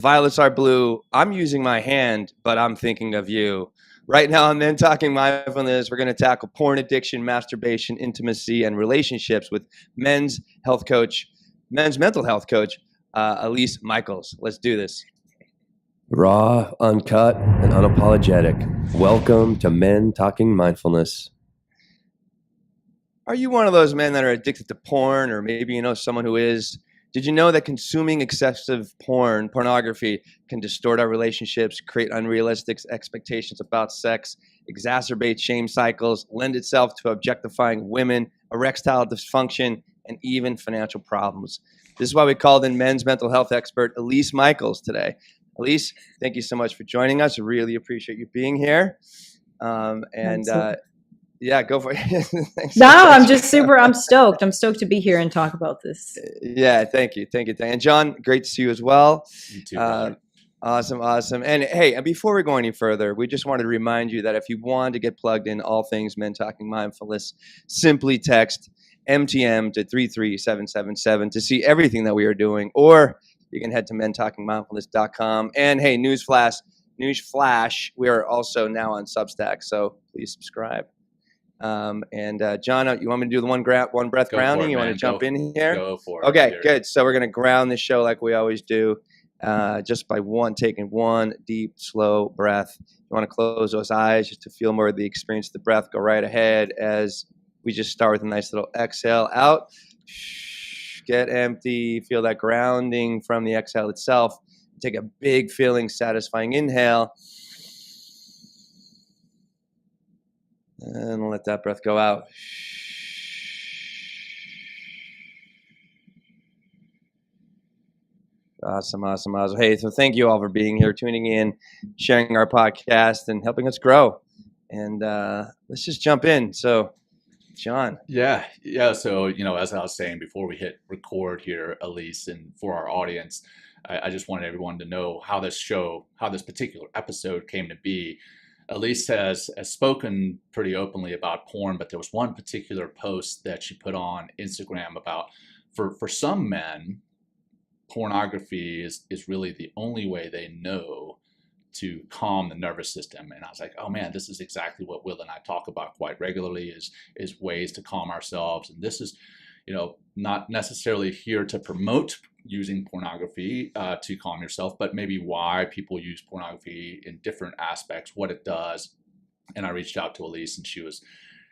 Violets are blue. I'm using my hand, but I'm thinking of you. Right now on Men Talking Mindfulness, we're going to tackle porn addiction, masturbation, intimacy, and relationships with men's mental health coach, Elise Michaels. Let's do this. Raw, uncut, and unapologetic. Welcome to Men Talking Mindfulness. Are you one of those men that are addicted to porn, or maybe you know someone who is? Did you know that consuming excessive pornography, can distort our relationships, create unrealistic expectations about sex, exacerbate shame cycles, lend itself to objectifying women, erectile dysfunction, and even financial problems? This is why we called in men's mental health expert Elise Michaels today. Elise, thank you so much for joining us. I really appreciate you being here. Yeah, go for it. I'm stoked. I'm stoked to be here and talk about this. Yeah, thank you. And John, great to see you as well. You too, brother. Awesome. And hey, before we go any further, we just wanted to remind you that if you want to get plugged in all things Men Talking Mindfulness, simply text MTM to 33777 to see everything that we are doing, or you can head to mentalkingmindfulness.com. And hey, newsflash, we are also now on Substack, so please subscribe. John, you want me to do the one breath grounding? You want to jump in here? Go for it. Okay, good. So we're going to ground the show like we always do, just by taking one deep, slow breath. You want to close those eyes just to feel more of the experience of the breath. Go right ahead as we just start with a nice little exhale out. Get empty. Feel that grounding from the exhale itself. Take a big, feeling, satisfying inhale. And let that breath go out. Awesome. Hey, so thank you all for being here, tuning in, sharing our podcast, and helping us grow. And let's just jump in. So, John. Yeah. So, as I was saying before we hit record here, Elise, and for our audience, I just wanted everyone to know how this particular episode came to be. Elise has spoken pretty openly about porn, but there was one particular post that she put on Instagram about, for some men, pornography is really the only way they know to calm the nervous system. And I was like, oh man, this is exactly what Will and I talk about quite regularly, is ways to calm ourselves. And this is, not necessarily here to promote using pornography to calm yourself, but maybe why people use pornography in different aspects, what it does. And I reached out to Elise, and she was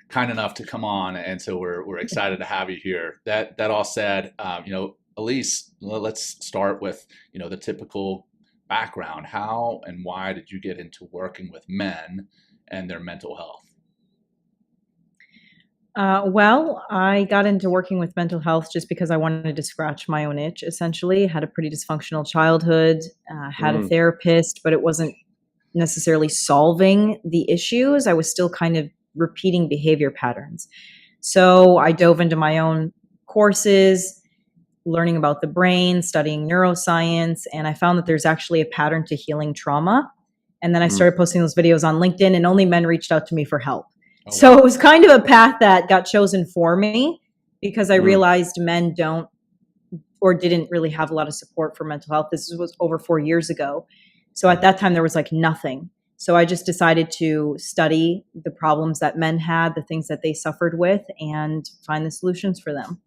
kind enough to come on, and so we're excited to have you here. That all said, Elise, let's start with the typical background. How and why did you get into working with men and their mental health? Well, I got into working with mental health just because I wanted to scratch my own itch, essentially. Had a pretty dysfunctional childhood, had a therapist, but it wasn't necessarily solving the issues. I was still kind of repeating behavior patterns. So I dove into my own courses, learning about the brain, studying neuroscience, and I found that there's actually a pattern to healing trauma. And then I started posting those videos on LinkedIn, and only men reached out to me for help. So it was kind of a path that got chosen for me because I realized men didn't really have a lot of support for mental health. This was over 4 years ago. So at that time, there was like nothing. So I just decided to study the problems that men had, the things that they suffered with, and find the solutions for them.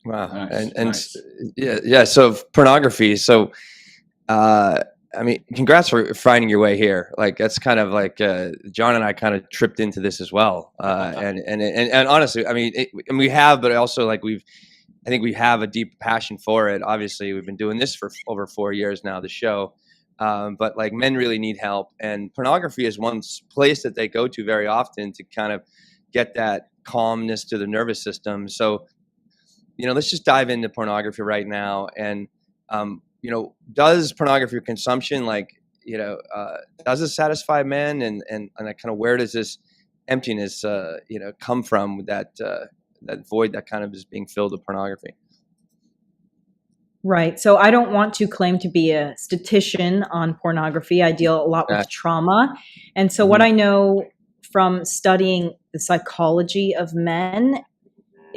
Wow. Nice, and nice. Yeah. So pornography. So, congrats for finding your way here. Like, that's kind of like, John and I kind of tripped into this as well. And honestly, we have, but also I think we have a deep passion for it. Obviously, we've been doing this for over 4 years now, the show. But like, men really need help, and pornography is one place that they go to very often to kind of get that calmness to the nervous system. So, let's just dive into pornography right now. And, does pornography consumption, does it satisfy men? And kind of, where does this emptiness, come from, that void that kind of is being filled with pornography? Right. So I don't want to claim to be a statistician on pornography. I deal a lot with trauma. And so what I know from studying the psychology of men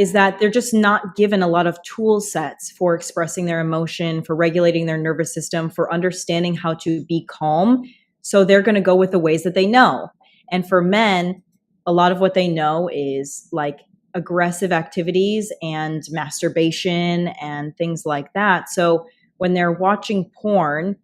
is that they're just not given a lot of tool sets for expressing their emotion, for regulating their nervous system, for understanding how to be calm. So they're going to go with the ways that they know. And for men, a lot of what they know is like aggressive activities and masturbation and things like that. So when they're watching porn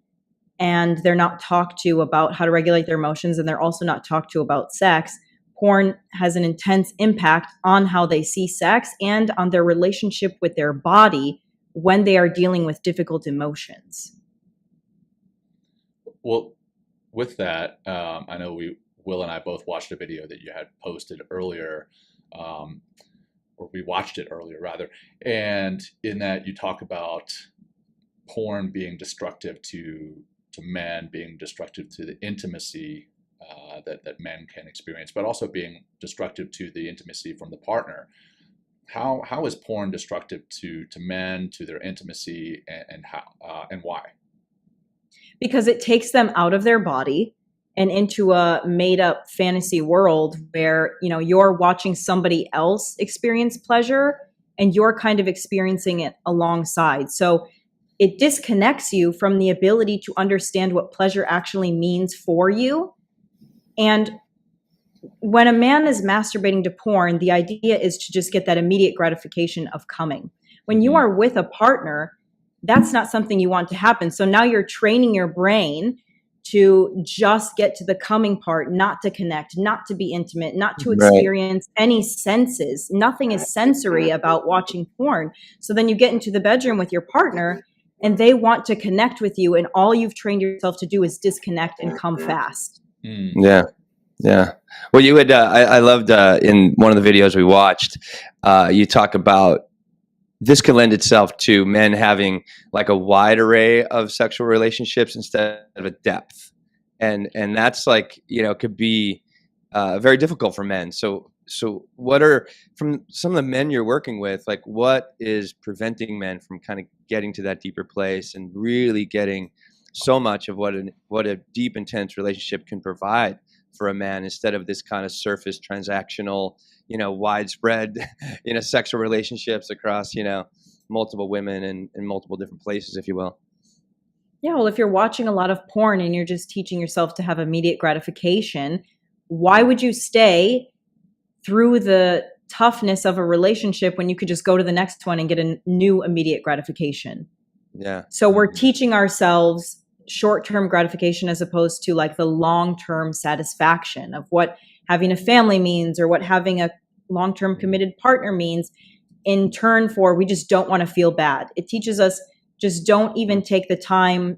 and they're not talked to about how to regulate their emotions, and they're also not talked to about sex, porn has an intense impact on how they see sex and on their relationship with their body when they are dealing with difficult emotions. Well, with that, I know Will and I both watched a video that you had posted earlier, or we watched it earlier rather, and in that you talk about porn being destructive to men, being destructive to the intimacy that men can experience, but also being destructive to the intimacy from the partner. How is porn destructive to men, to their intimacy, and how and why? Because it takes them out of their body and into a made up fantasy world where, you know, you're watching somebody else experience pleasure and you're kind of experiencing it alongside. So it disconnects you from the ability to understand what pleasure actually means for you. And when a man is masturbating to porn, the idea is to just get that immediate gratification of coming. When you are with a partner, that's not something you want to happen. So now you're training your brain to just get to the coming part, not to connect, not to be intimate, not to experience any senses. Nothing is sensory about watching porn. So then you get into the bedroom with your partner and they want to connect with you, and all you've trained yourself to do is disconnect and come fast. Yeah. Yeah. Well, you had, I loved in one of the videos we watched, you talk about this can lend itself to men having like a wide array of sexual relationships instead of a depth. And that's like, you know, could be very difficult for men. So what are, from some of the men you're working with, like what is preventing men from kind of getting to that deeper place and really getting so much of what a deep, intense relationship can provide for a man, instead of this kind of surface transactional, you know, widespread, you know, sexual relationships across, you know, multiple women and in multiple different places, if you will. Yeah, well, if you're watching a lot of porn and you're just teaching yourself to have immediate gratification, why would you stay through the toughness of a relationship when you could just go to the next one and get a new immediate gratification? Yeah. So we're teaching ourselves short-term gratification as opposed to like the long-term satisfaction of what having a family means or what having a long-term committed partner means, in turn for we just don't want to feel bad. It teaches us just don't even take the time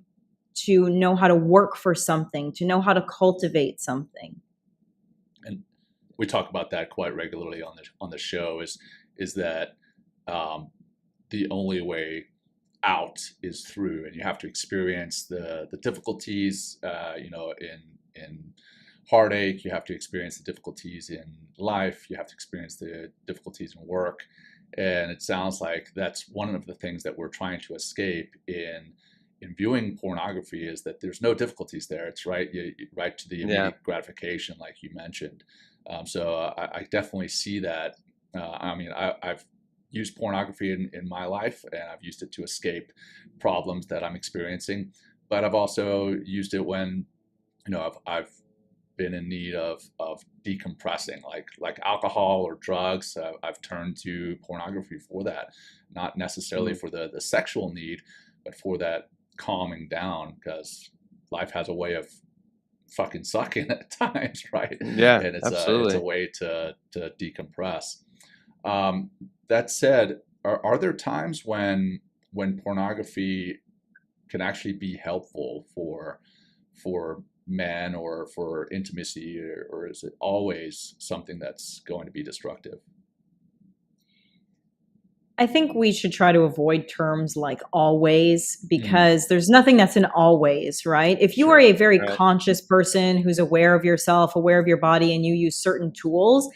to know how to work for something, to know how to cultivate something. And we talk about that quite regularly on the show, is that the only way out is through, and you have to experience the difficulties, you know, in heartache. You have to experience the difficulties in life. You have to experience the difficulties in work. And it sounds like that's one of the things that we're trying to escape in viewing pornography, is that there's no difficulties there. It's right to the immediate gratification, like you mentioned. So I definitely see that. I mean, I've used pornography in my life, and I've used it to escape problems that I'm experiencing. But I've also used it when, you know, I've been in need of decompressing, like alcohol or drugs. I've turned to pornography for that, not necessarily for the sexual need, but for that calming down, because life has a way of fucking sucking at times, right? Yeah, and it's absolutely. a way to decompress. That said, are there times when pornography can actually be helpful for men or for intimacy, or is it always something that's going to be destructive? I think we should try to avoid terms like always, because there's nothing that's an always, right? If you are a very conscious person who's aware of yourself, aware of your body, and you use certain tools,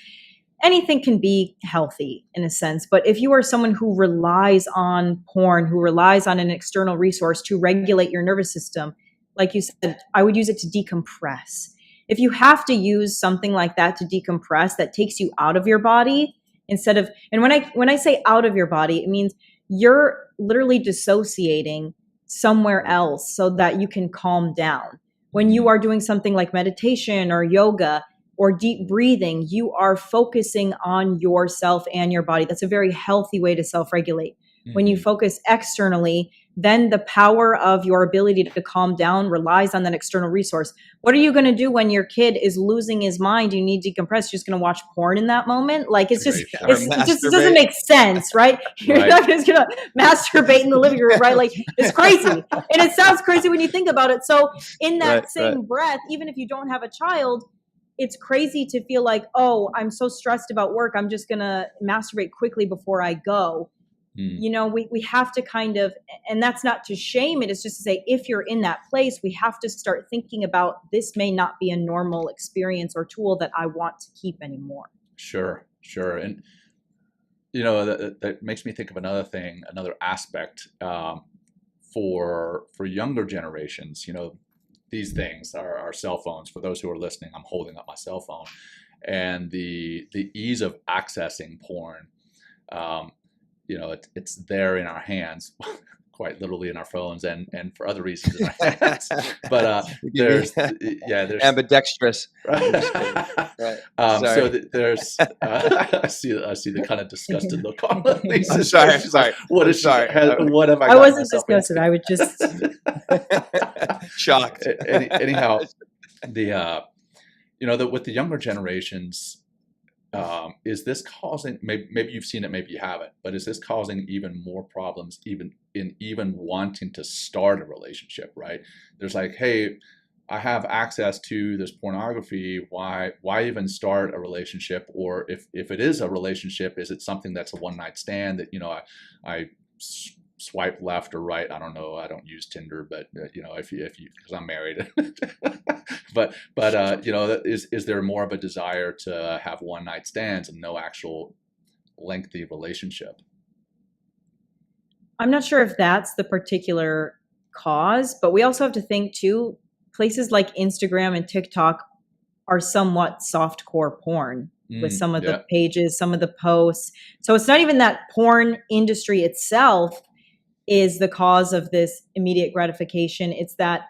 anything can be healthy in a sense. But if you are someone who relies on porn, who relies on an external resource to regulate your nervous system, like you said, I would use it to decompress. If you have to use something like that to decompress, that takes you out of your body, instead of, and when I say out of your body, it means you're literally dissociating somewhere else so that you can calm down. When you are doing something like meditation or yoga or deep breathing, you are focusing on yourself and your body. That's a very healthy way to self-regulate. When you focus externally, then the power of your ability to calm down relies on that external resource. What are you going to do when your kid is losing his mind? You need to decompress. You're just going to watch porn in that moment? Like, it just doesn't make sense, right? You're not just going to masturbate in the living room, right? Like, it's crazy. And it sounds crazy when you think about it. So in that same breath, even if you don't have a child, it's crazy to feel like, oh, I'm so stressed about work, I'm just going to masturbate quickly before I go. You know, we have to kind of, and that's not to shame it, it's just to say, if you're in that place, we have to start thinking about, this may not be a normal experience or tool that I want to keep anymore. Sure. And, you know, that makes me think of another thing, another aspect for younger generations. You know, these things are our cell phones. For those who are listening, I'm holding up my cell phone, and the ease of accessing porn. You know, it's there in our hands, quite literally in our phones, and for other reasons in our hands. But there's ambidextrous. Right. So there's I see the kind of disgusted look on Lisa's I'm face. sorry. What is sorry. What have I? I wasn't disgusted. I would just shocked. Anyhow, the you know, with the younger generations. Is this causing, maybe you've seen it, maybe you haven't, but is this causing even more problems even wanting to start a relationship, right? There's like, hey, I have access to this pornography. Why even start a relationship? Or if it is a relationship, is it something that's a one night stand that, you know, I swipe left or right? I don't know. I don't use Tinder, but you know, if you because I'm married. but you know, is there more of a desire to have one night stands and no actual lengthy relationship? I'm not sure if that's the particular cause, but we also have to think too, places like Instagram and TikTok are somewhat softcore porn with some of the pages, some of the posts. So it's not even that porn industry itself is the cause of this immediate gratification. It's that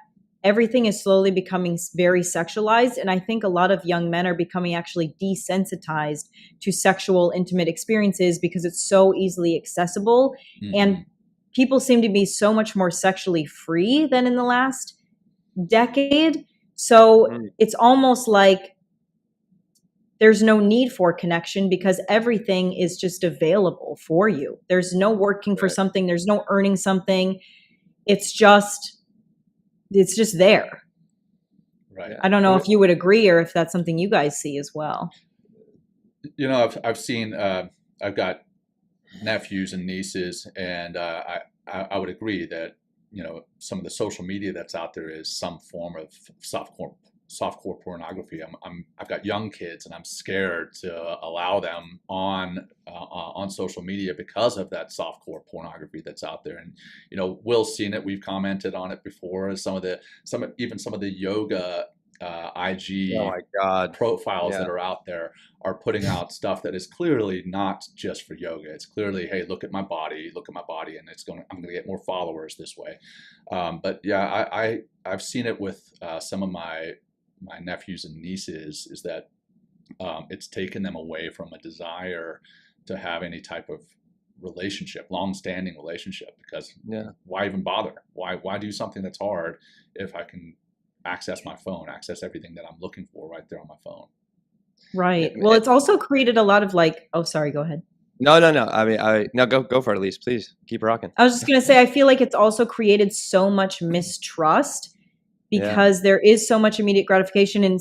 everything is slowly becoming very sexualized. And I think a lot of young men are becoming actually desensitized to sexual intimate experiences because it's so easily accessible. And people seem to be so much more sexually free than in the last decade. So it's almost like there's no need for connection because everything is just available for you. There's no working for something. There's no earning something. It's just there. Right. I don't know if you would agree or if that's something you guys see as well. You know, I've seen, I've got nephews and nieces, and I would agree that, you know, some of the social media that's out there is some form of softcore pornography. I've got young kids, and I'm scared to allow them on social media because of that softcore pornography that's out there. And you know, Will's seen it. We've commented on it before. Even some of the yoga IG profiles that are out there are putting out stuff that is clearly not just for yoga. It's clearly, hey, look at my body, and I'm going to get more followers this way. But yeah, I've seen it with some of my nephews and nieces, is that it's taken them away from a desire to have any type of relationship, long-standing relationship, because why even bother? Why do something that's hard if I can access my phone, access everything that I'm looking for right there on my phone? Right. Well, it's also created a lot of like, oh, sorry, go ahead. No. I mean, no, go for it, Elise. Please keep rocking. I was just going to say, I feel like it's also created so much mistrust because there is so much immediate gratification and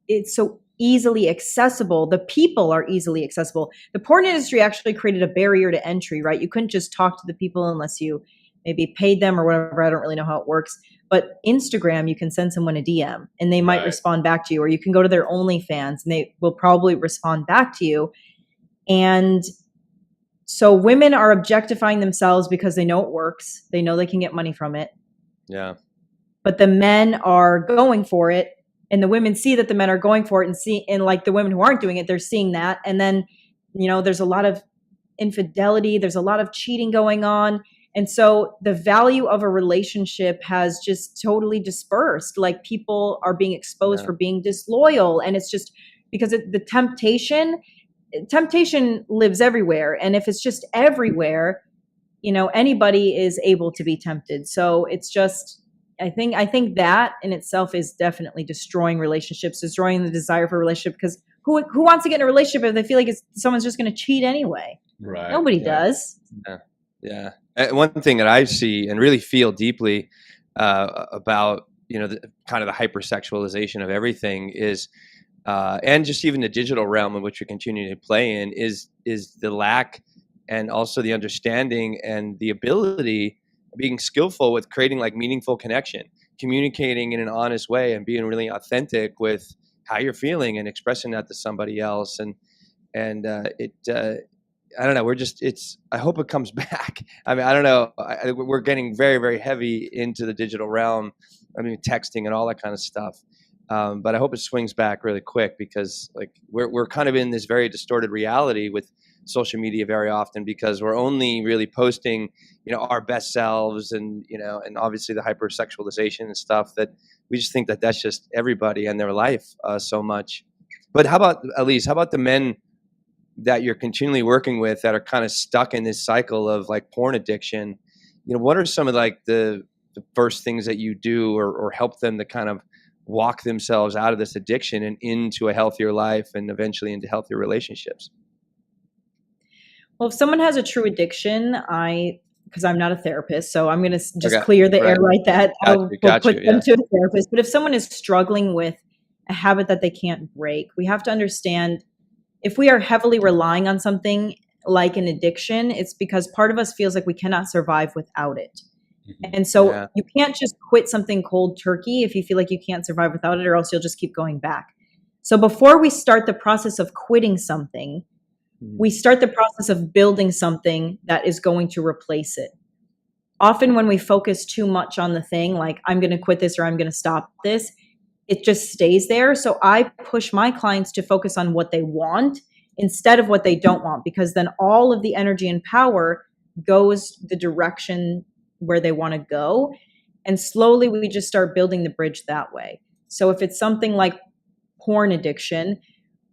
it's so easily accessible. The people are easily accessible. The porn industry actually created a barrier to entry, right? You couldn't just talk to the people unless you maybe paid them or whatever. I don't really know how it works. But Instagram, you can send someone a DM and they might respond back to you, or you can go to their OnlyFans and they will probably respond back to you. And so women are objectifying themselves because they know it works. They know they can get money from it. Yeah. But the men are going for it, and the women see that the men are going for it, and like the women who aren't doing it, they're seeing that. And then there's a lot of infidelity, there's a lot of cheating going on. And so the value of a relationship has just totally dispersed. Like, people are being exposed for being disloyal. And it's just because the temptation lives everywhere. And if it's just everywhere, anybody is able to be tempted. So it's just, I think that in itself is definitely destroying relationships, destroying the desire for a relationship, because who wants to get in a relationship if they feel like someone's just going to cheat anyway? Right. Nobody does. Yeah. And one thing that I see and really feel deeply about, kind of the hypersexualization of everything is, and just even the digital realm in which we continue to play in, is the lack and also the understanding and the ability, being skillful with creating like meaningful connection, communicating in an honest way, and being really authentic with how you're feeling and expressing that to somebody else. And I don't know. I hope it comes back. I mean, I don't know. We're getting very, very heavy into the digital realm. I mean, texting and all that kind of stuff. But I hope it swings back really quick, because like we're kind of in this very distorted reality with social media very often, because we're only really posting, our best selves, and and obviously the hypersexualization and stuff, that we just think that that's just everybody and their life so much. But how about, Elise, how about the men that you're continually working with that are kind of stuck in this cycle of like porn addiction? What are some of like the first things that you do or help them to kind of walk themselves out of this addiction and into a healthier life and eventually into healthier relationships? Well, if someone has a true addiction, because I'm not a therapist, so I'm going to just clear the air right that I'll put them to a therapist. But if someone is struggling with a habit that they can't break, we have to understand, if we are heavily relying on something like an addiction, it's because part of us feels like we cannot survive without it. And so you can't just quit something cold turkey if you feel like you can't survive without it, or else you'll just keep going back. So before we start the process of quitting something, we start the process of building something that is going to replace it. Often when we focus too much on the thing, like I'm going to quit this or I'm going to stop this, it just stays there. So I push my clients to focus on what they want instead of what they don't want, because then all of the energy and power goes the direction where they want to go. And slowly we just start building the bridge that way. So if it's something like porn addiction,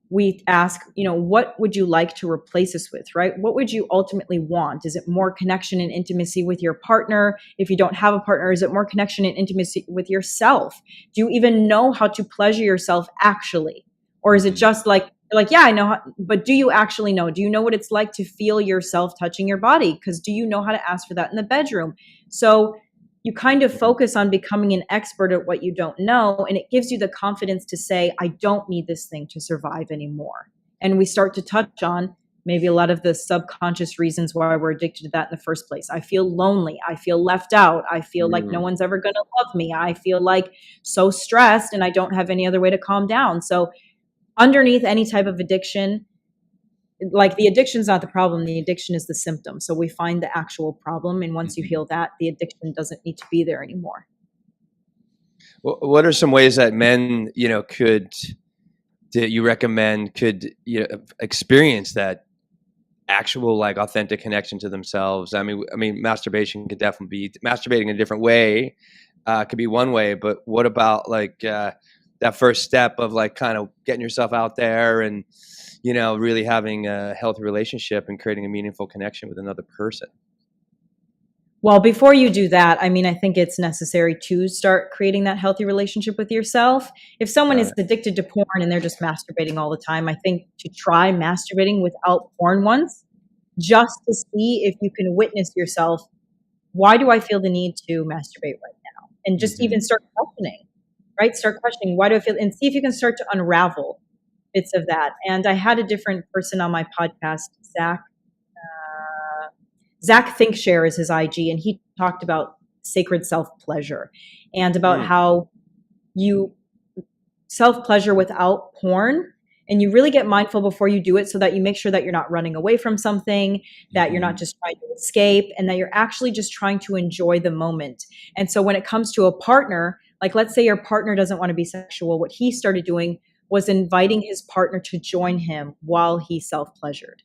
we ask, what would you like to replace this with, right? What would you ultimately want? Is it more connection and intimacy with your partner? If you don't have a partner, is it more connection and intimacy with yourself? Do you even know how to pleasure yourself actually? Or is it just like, yeah, I know how, but do you actually know? Do you know what it's like to feel yourself touching your body? Because do you know how to ask for that in the bedroom? So you kind of focus on becoming an expert at what you don't know, and it gives you the confidence to say, I don't need this thing to survive anymore. And we start to touch on maybe a lot of the subconscious reasons why we're addicted to that in the first place. I feel lonely. I feel left out. I feel like no one's ever going to love me. I feel like so stressed and I don't have any other way to calm down. So underneath any type of addiction, like the addiction's not the problem, the addiction is the symptom. So we find the actual problem, and once you heal that, the addiction doesn't need to be there anymore. Well, what are some ways that men, that you recommend could experience that actual like authentic connection to themselves? I mean, masturbation could definitely be masturbating in a different way, could be one way, but what about like that first step of like kind of getting yourself out there and really having a healthy relationship and creating a meaningful connection with another person? Well, before you do that, I think it's necessary to start creating that healthy relationship with yourself. If someone is addicted to porn and they're just masturbating all the time, I think to try masturbating without porn once, just to see if you can witness yourself. Why do I feel the need to masturbate right now? And just even start questioning, right? Start questioning, why do I feel, and see if you can start to unravel bits of that. And I had a different person on my podcast, Zach Thinkshare is his IG, and he talked about sacred self-pleasure and about how you self-pleasure without porn, and you really get mindful before you do it so that you make sure that you're not running away from something, that you're not just trying to escape, and that you're actually just trying to enjoy the moment. And so when it comes to a partner, like let's say your partner doesn't want to be sexual, what he started doing was inviting his partner to join him while he self-pleasured.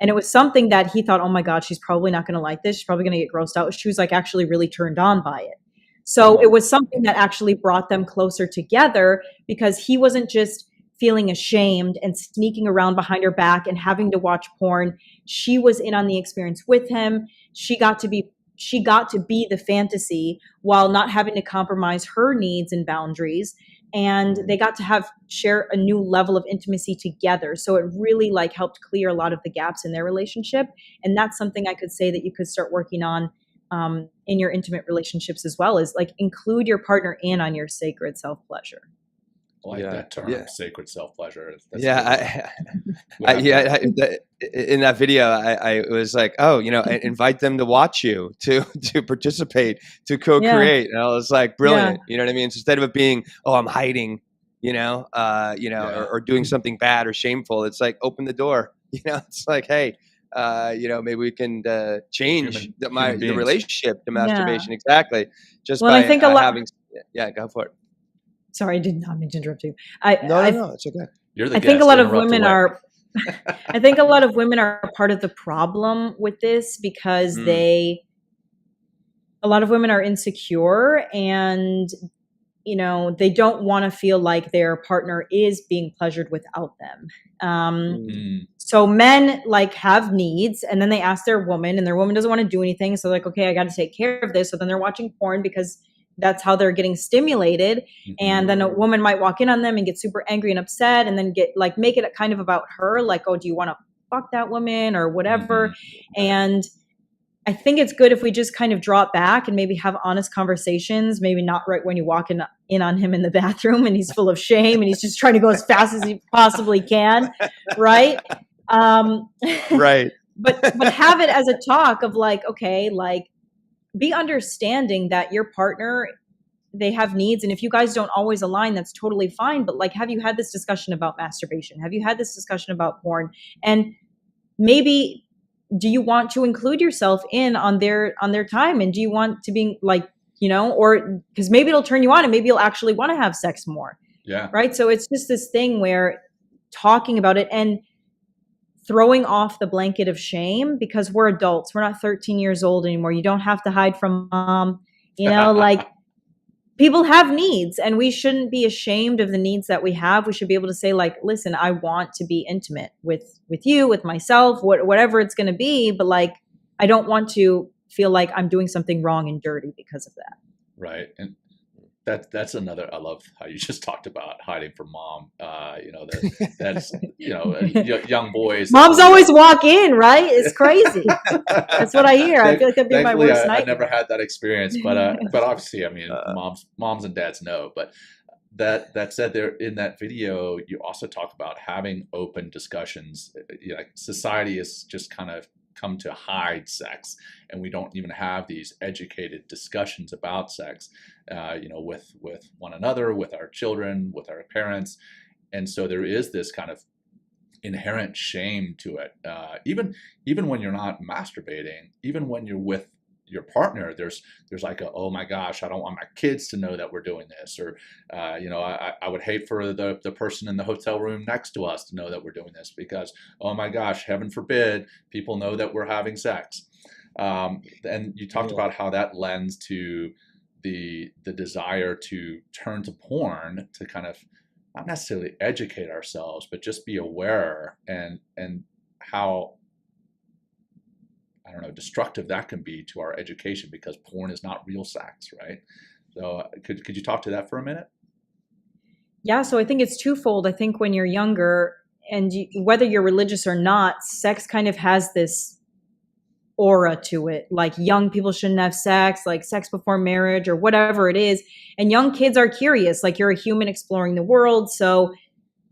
And it was something that he thought, oh my God, she's probably not going to like this. She's probably going to get grossed out. She was like actually really turned on by it. So it was something that actually brought them closer together, because he wasn't just feeling ashamed and sneaking around behind her back and having to watch porn. She was in on the experience with him. She got to be the fantasy while not having to compromise her needs and boundaries. And they got to share a new level of intimacy together. So it really like helped clear a lot of the gaps in their relationship. And that's something I could say that you could start working on in your intimate relationships as well, is like include your partner in on your sacred self-pleasure. I like that term, sacred self-pleasure. In that video, I was like, oh, invite them to watch you, to participate, to co-create. And I was like, brilliant. You know what I mean? So instead of it being, oh, I'm hiding, or doing something bad or shameful, it's like, open the door. It's like, hey, maybe we can change the relationship to masturbation. Exactly. Just by having, go for it. Sorry, I did not mean to interrupt you. No, it's okay. You're the I think a lot of women are. I think a lot of women are part of the problem with this, because a lot of women are insecure, and they don't want to feel like their partner is being pleasured without them. So men like have needs, and then they ask their woman, and their woman doesn't want to do anything. So they're like, okay, I got to take care of this. So then they're watching porn because that's how they're getting stimulated. And then a woman might walk in on them and get super angry and upset, and then make it kind of about her, like, oh, do you want to fuck that woman or whatever? And I think it's good if we just kind of drop back and maybe have honest conversations, maybe not right when you walk in on him in the bathroom and he's full of shame and he's just trying to go as fast as he possibly can. Right. Right. But have it as a talk of like, okay, like, be understanding that your partner, they have needs. And if you guys don't always align, that's totally fine. But like, have you had this discussion about masturbation? Have you had this discussion about porn? And maybe, do you want to include yourself in on their time? And do you want to be like, or because maybe it'll turn you on and maybe you'll actually want to have sex more. Yeah. Right. So it's just this thing where talking about it and throwing off the blanket of shame, because we're adults. We're not 13 years old anymore. You don't have to hide from mom. Like, people have needs, and we shouldn't be ashamed of the needs that we have. We should be able to say, like, listen, I want to be intimate with you, with myself, whatever it's going to be. But like, I don't want to feel like I'm doing something wrong and dirty because of that. Right. And that's another, I love how you just talked about hiding from mom. That's young boys. Moms always walk in, right? It's crazy. That's what I hear. I feel like that'd be my worst nightmare. I never had that experience, but obviously, I mean, moms and dads know. But that said, there in that video, you also talk about having open discussions. Like, society is just kind of come to hide sex, and we don't even have these educated discussions about sex, with one another, with our children, with our parents. And so there is this kind of inherent shame to it. Even when you're not masturbating, even when you're with your partner, there's like oh my gosh, I don't want my kids to know that we're doing this, or I would hate for the person in the hotel room next to us to know that we're doing this, because oh my gosh, heaven forbid people know that we're having sex. And you talked about how that lends to the desire to turn to porn to kind of not necessarily educate ourselves, but just be aware, and how, I don't know, destructive that can be to our education, because porn is not real sex, right? So could you talk to that for a minute? Yeah, so I think it's twofold. I think when you're younger, and whether you're religious or not, sex kind of has this aura to it. Like, young people shouldn't have sex, like sex before marriage or whatever it is. And young kids are curious, like, you're a human exploring the world. So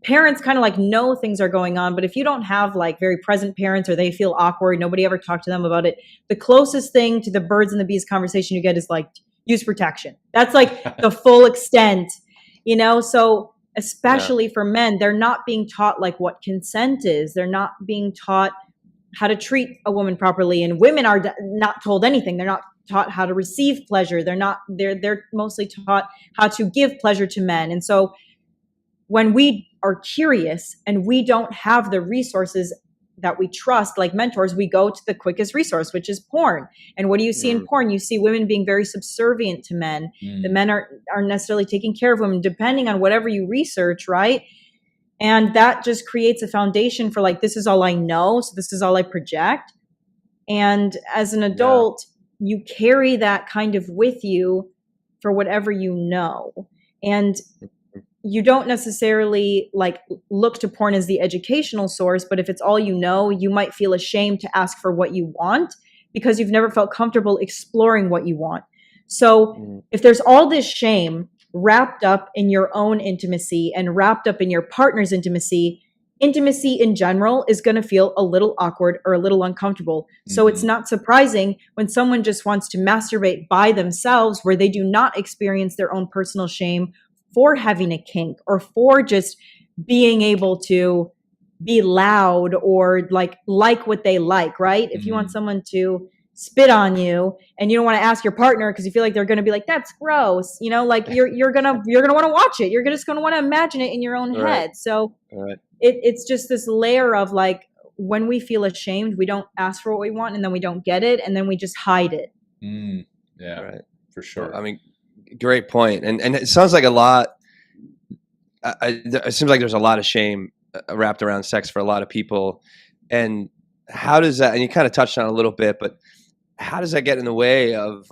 parents kind of like know things are going on, but if you don't have like very present parents, or they feel awkward, nobody ever talked to them about it, the closest thing to the birds and the bees conversation you get is like, use protection. That's like the full extent, so especially for men, they're not being taught like what consent is. They're not being taught how to treat a woman properly, and women are not told anything. They're not taught how to receive pleasure. They're mostly taught how to give pleasure to men. And so when we are curious and we don't have the resources that we trust, like mentors, we go to the quickest resource, which is porn. And what do you see in porn? You see women being very subservient to men. The men aren't necessarily taking care of women, depending on whatever you research, right? And that just creates a foundation for like, this is all I know, so this is all I project. And as an adult, you carry that kind of with you for whatever you know. And you don't necessarily like look to porn as the educational source, but if it's all you know, you might feel ashamed to ask for what you want because you've never felt comfortable exploring what you want. So if there's all this shame wrapped up in your own intimacy and wrapped up in your partner's intimacy in general is going to feel a little awkward or a little uncomfortable. So it's not surprising when someone just wants to masturbate by themselves where they do not experience their own personal shame for having a kink or for just being able to be loud or like what they like, right? If you want someone to spit on you and you don't want to ask your partner because you feel like they're going to be like, that's gross, you know, like you're going to want to watch it. You're just going to want to imagine it in your own head. So it's just this layer of like, when we feel ashamed, we don't ask for what we want and then we don't get it. And then we just hide it. For sure. I mean, great point. And it sounds like a lot, it seems like there's a lot of shame wrapped around sex for a lot of people. And how does that, and you kind of touched on it a little bit, but how does that get in the way of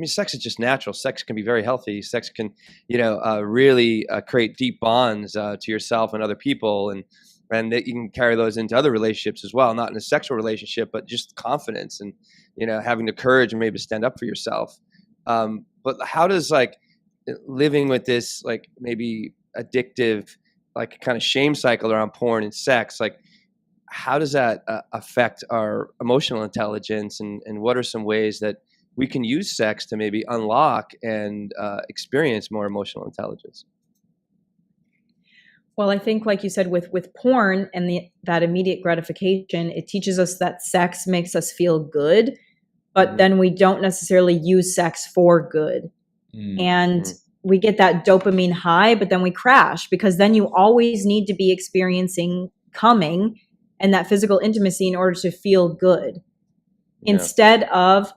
sex is just natural. Sex can be very healthy. Sex can, really create deep bonds to yourself and other people. And that you can carry those into other relationships as well, not in a sexual relationship, but just confidence and, having the courage and maybe to stand up for yourself. But how does like living with this, like maybe addictive, like kind of shame cycle around porn and sex, like how does that affect our emotional intelligence? And what are some ways that we can use sex to maybe unlock and experience more emotional intelligence? Well, I think like you said, with porn and that immediate gratification, it teaches us that sex makes us feel good, but then we don't necessarily use sex for good. And we get that dopamine high, but then we crash because then you always need to be experiencing coming and that physical intimacy in order to feel good. Instead of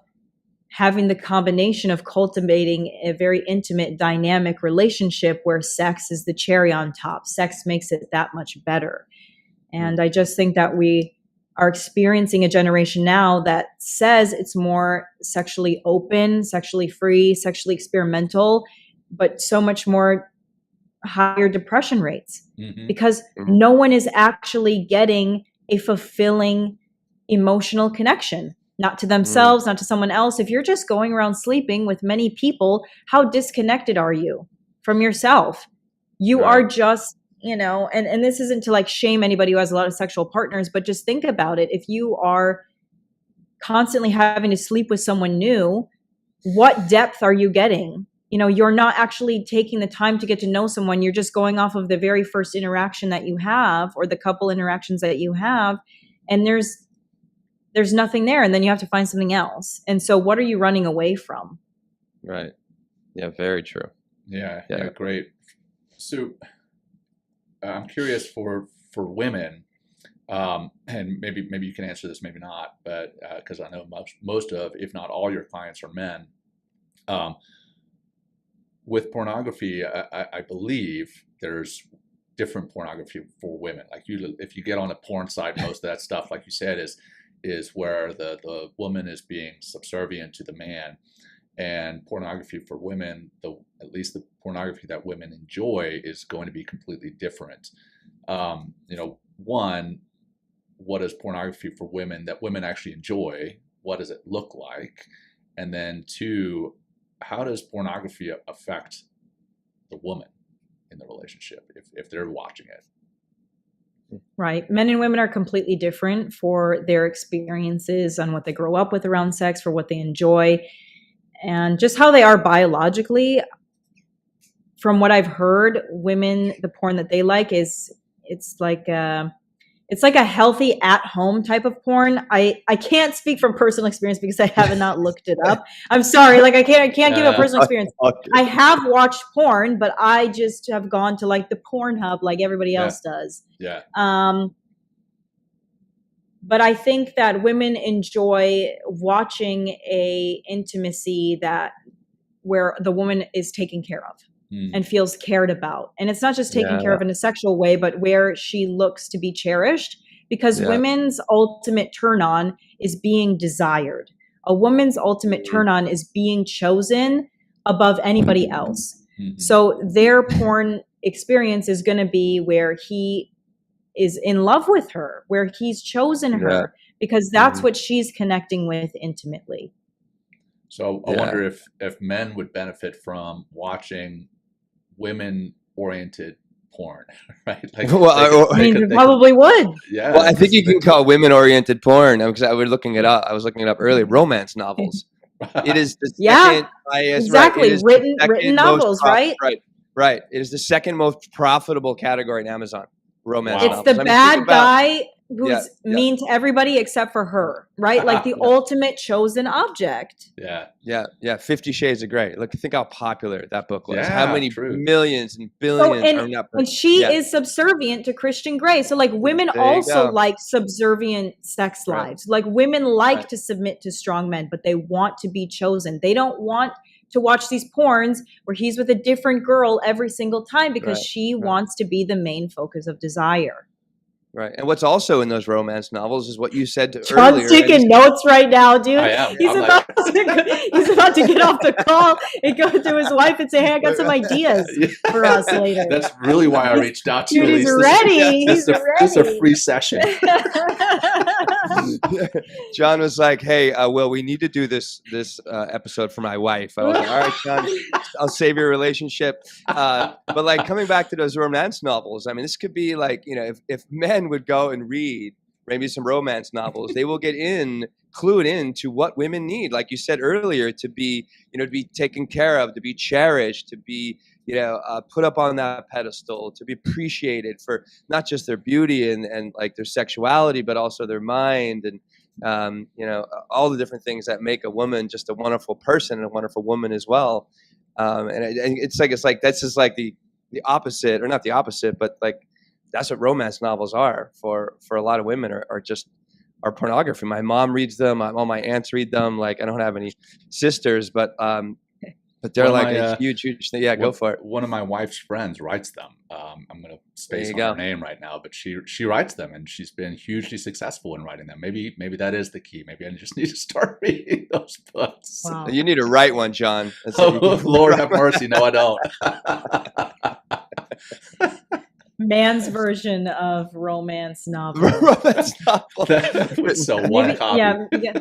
having the combination of cultivating a very intimate, dynamic relationship where sex is the cherry on top. Sex makes it that much better. And I just think that we are experiencing a generation now that says it's more sexually open, sexually free, sexually experimental, but so much more higher depression rates because no one is actually getting a fulfilling emotional connection. Not to themselves, not to someone else. If you're just going around sleeping with many people, how disconnected are you from yourself? You are just, and this isn't to like shame anybody who has a lot of sexual partners, but just think about it. If you are constantly having to sleep with someone new, what depth are you getting? You're not actually taking the time to get to know someone. You're just going off of the very first interaction that you have or the couple interactions that you have. And there's nothing there. And then you have to find something else. And so what are you running away from? Right. Yeah, very true. Yeah, great. So I'm curious for women, and maybe you can answer this, maybe not, but because I know most of, if not all your clients are men. With pornography, I believe there's different pornography for women. Like if you get on a porn site, most of that stuff, like you said, is where the woman is being subservient to the man. And pornography for women, at least the pornography that women enjoy, is going to be completely different. One, what is pornography for women that women actually enjoy? What does it look like? And then two, how does pornography affect the woman in the relationship if they're watching it? Right. Men and women are completely different for their experiences on what they grow up with around sex, for what they enjoy, and just how they are biologically. From what I've heard, women, the porn that they like it's like a healthy at-home type of porn. I can't speak from personal experience because I have not looked it up. I'm sorry, like I can't give a personal experience. Okay. I have watched porn, but I just have gone to like the Pornhub like everybody else does. Yeah. But I think that women enjoy watching a intimacy where the woman is taken care of and feels cared about. And it's not just taken care of in a sexual way, but where she looks to be cherished, because women's ultimate turn on is being desired. A woman's ultimate turn on is being chosen above anybody else. So their porn experience is going to be where he is in love with her, where he's chosen her, because that's what she's connecting with intimately. So I wonder if men would benefit from watching women-oriented porn, right? Like, they probably would. Yeah. Well, I think you can call women-oriented porn, because I was looking it up. I was looking it up earlier. Romance novels. It is the second highest, exactly. Right? Written novels, right? Right. It is the second most profitable category in Amazon. Romance It's novels. the bad guy who's mean to everybody except for her, right? Like the ultimate chosen object. Yeah. 50 Shades of Grey. Look, think how popular that book was. Yeah, how many millions and billions and she is subservient to Christian Grey. So like women also like subservient sex lives. Like women like to submit to strong men, but they want to be chosen. They don't want to watch these porns where he's with a different girl every single time, because she wants to be the main focus of desire. Right. And what's also in those romance novels is what you said earlier. John's taking notes right now, dude. I am. He's about to get off the call and go to his wife and say, hey, I got some ideas for us later. That's really why I reached out to you. Dude, he's ready. This is a free session. John was like, hey, Will, we need to do this episode for my wife. I was like, all right, John, I'll save your relationship. But like coming back to those romance novels, I mean, this could be like, if men would go and read maybe some romance novels, they will get clued in to what women need, like you said earlier, to be taken care of, to be cherished, to be put up on that pedestal, to be appreciated for not just their beauty and like their sexuality, but also their mind and all the different things that make a woman just a wonderful person and a wonderful woman as well. And it's like that's just like the opposite, or not the opposite, but like that's what romance novels are for a lot of women, are pornography. My mom reads them. All my aunts read them. Like I don't have any sisters, but they're like a huge thing. Yeah, go for it. One of my wife's friends writes them. I'm going to space on her name right now, but she writes them, and she's been hugely successful in writing them. Maybe that is the key. Maybe I just need to start reading those books. Wow. You need to write one, John. Lord have mercy. No, I don't. Man's version of romance novel. Romance novel. So one copy. Yeah.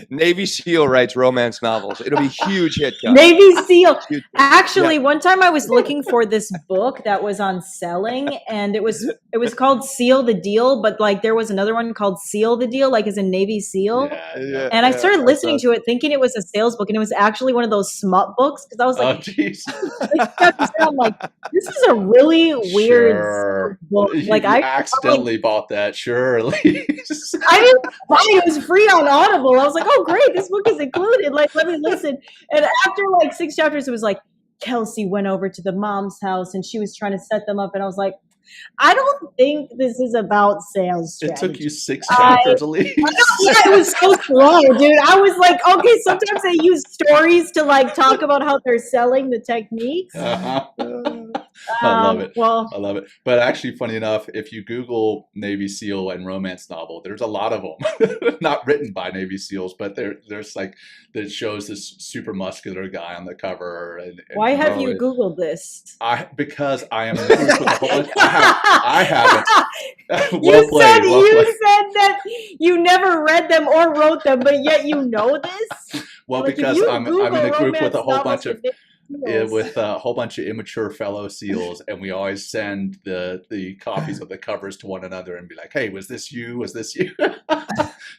Navy SEAL writes romance novels. It'll be huge hit. John. Navy SEAL. Actually, one time I was looking for this book that was on selling, and it was called Seal the Deal, but like there was another one called Seal the Deal, like as a Navy SEal. And I started listening to it thinking it was a sales book, and it was actually one of those smut books, because I was like, I'm like, this is a really weird book. Like I accidentally bought that. Sure, Elise. I didn't buy it. It was free on Audible. I was like, oh great, this book is included. Like, let me listen. And after like 6 chapters, it was like Kelsey went over to the mom's house and she was trying to set them up. And I was like, I don't think this is about sales strategy. It took you 6 chapters, Elise. It was so slow, dude. I was like, okay, sometimes they use stories to like talk about how they're selling the techniques. I love it. Well, I love it. But actually, funny enough, if you Google Navy SEAL and romance novel, there's a lot of them. Not written by Navy SEALs, but there's like that shows this super muscular guy on the cover. And why have you Googled this? Because I am in the group with a whole bunch. I haven't. You said that you never read them or wrote them, but yet you know this. Well, like because I'm in a group with a whole bunch of. With a whole bunch of immature fellow SEALs, and we always send the copies of the covers to one another and be like, hey, was this you? Was this you?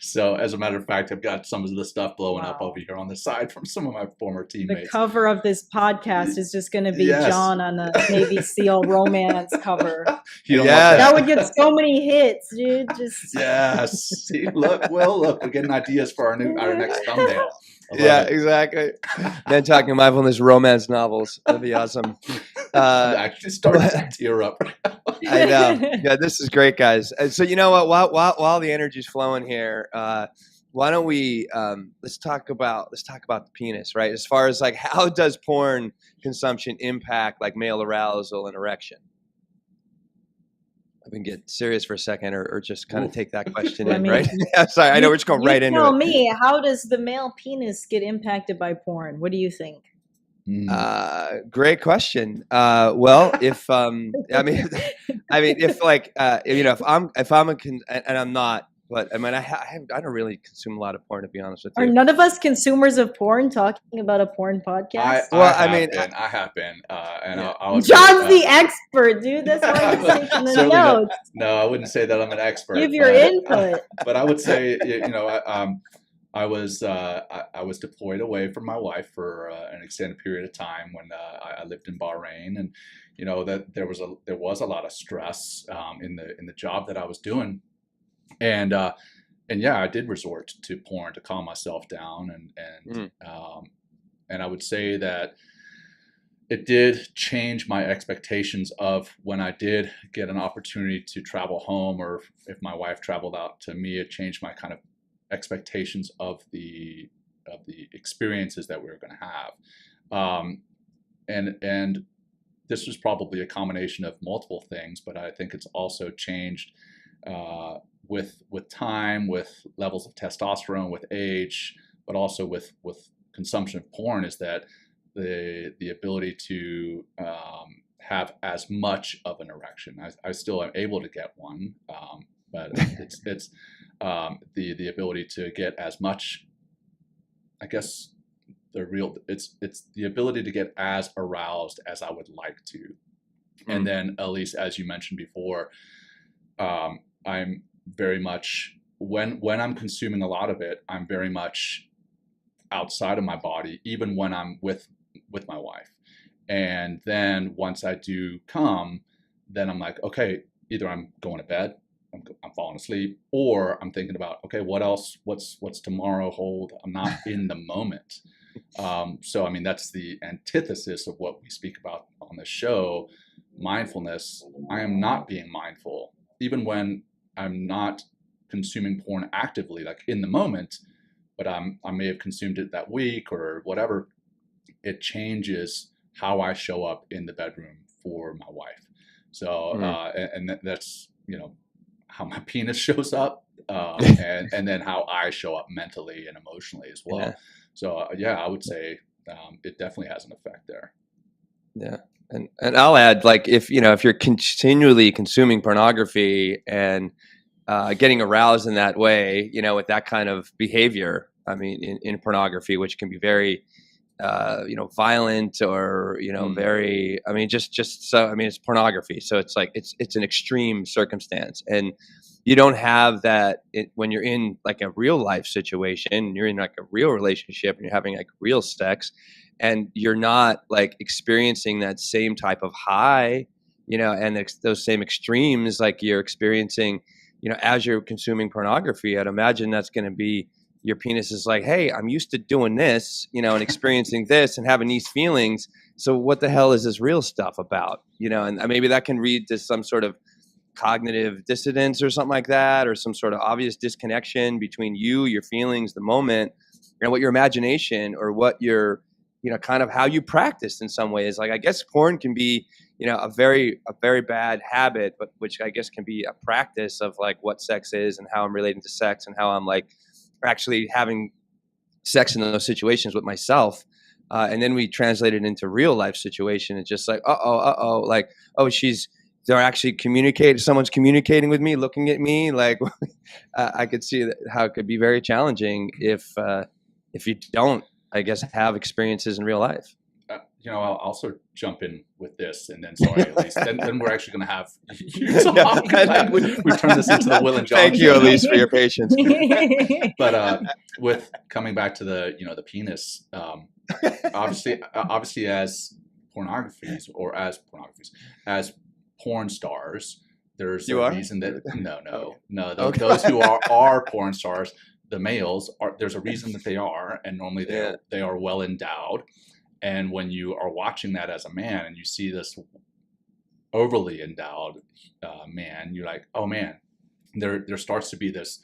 So as a matter of fact, I've got some of the stuff blowing up over here on the side from some of my former teammates. The cover of this podcast is just going to be John on a Navy SEAL romance cover. That would get so many hits, dude. Yes. See, look, we're getting ideas for our next thumbnail. Exactly. Then Talking Mindfulness romance novels. That'd be awesome. I'm actually starting to tear up right now. I know. Yeah, this is great, guys. And so you know what? While the energy's flowing here, why don't we let's talk about the penis, right? As far as like how does porn consumption impact like male arousal and erection? I can get serious for a second, or just kind of take that question in, right? Yeah, sorry, I know we're just going right into it. Tell me, how does the male penis get impacted by porn? What do you think? Great question. Well, if I mean, if like you know, if I'm and I'm not, but I mean, I don't really consume a lot of porn, to be honest with you. Are none of us consumers of porn talking about a porn podcast? I have been, and Yeah. I was John's the expert, dude. That's why he's taking the certainly notes. no, I wouldn't say that I'm an expert. Give your input. But I would say, you know, I was deployed away from my wife for an extended period of time when I lived in Bahrain, and you know that there was a lot of stress in the job that I was doing, and yeah, I did resort to porn to calm myself down, and I would say that it did change my expectations of when I did get an opportunity to travel home, or if my wife traveled out to me, it changed my kind of expectations of the experiences that we were going to have, and this was probably a combination of multiple things, but I think it's also changed with time, with levels of testosterone, with age, but also with consumption of porn, is that the ability to have as much of an erection. I still am able to get one, but it's the ability to get as much, I guess it's the ability to get as aroused as I would like to. And then, at least as you mentioned before, I'm very much, when I'm consuming a lot of it, I'm very much outside of my body, even when I'm with my wife. And then once I do come, then I'm like, okay, either I'm going to bed, I'm falling asleep, or I'm thinking about, okay, what else? What's tomorrow hold? I'm not in the moment. So I mean, that's the antithesis of what we speak about on the show, mindfulness. I am not being mindful, even when I'm not consuming porn actively, like in the moment, but I may have consumed it that week or whatever. It changes how I show up in the bedroom for my wife. So and that's, you know, how my penis shows up, and then how I show up mentally and emotionally as well. Yeah. So yeah, I would say it definitely has an effect there. Yeah. And I'll add, like, if you're continually consuming pornography and getting aroused in that way, you know, with that kind of behavior, I mean, in pornography, which can be very, violent, or, very, I mean, just so, I mean, it's pornography. So it's like, it's an extreme circumstance, and you don't have that when you're in like a real life situation, you're in like a real relationship and you're having like real sex, and you're not like experiencing that same type of high, and those same extremes like you're experiencing, as you're consuming pornography. I'd imagine that's going to be, your penis is like, hey, I'm used to doing this, and experiencing this and having these feelings. So what the hell is this real stuff about? And maybe that can lead to some sort of cognitive dissonance or something like that, or some sort of obvious disconnection between you, your feelings, the moment, and what your imagination, or what your, kind of how you practice in some ways. Like, I guess porn can be, a very bad habit, but which I guess can be a practice of like what sex is and how I'm relating to sex and how I'm like actually having sex in those situations with myself. And then we translate it into real life situation. It's just like, like, oh, they're actually communicating. Someone's communicating with me, looking at me. Like, I could see how it could be very challenging if you don't, I guess, have experiences in real life. I'll also jump in with this, and then sorry, Elise. then we're actually going to have you talk. Like, we turn this into the Will and John. Thank you, Elise, for your patience. But with coming back to the the penis, obviously as pornographies, or as porn stars, there's a reason that no. Those who are porn stars, the males are. There's a reason that they are, and normally they are well endowed. And when you are watching that as a man and you see this overly endowed man, you're like, oh man, there starts to be this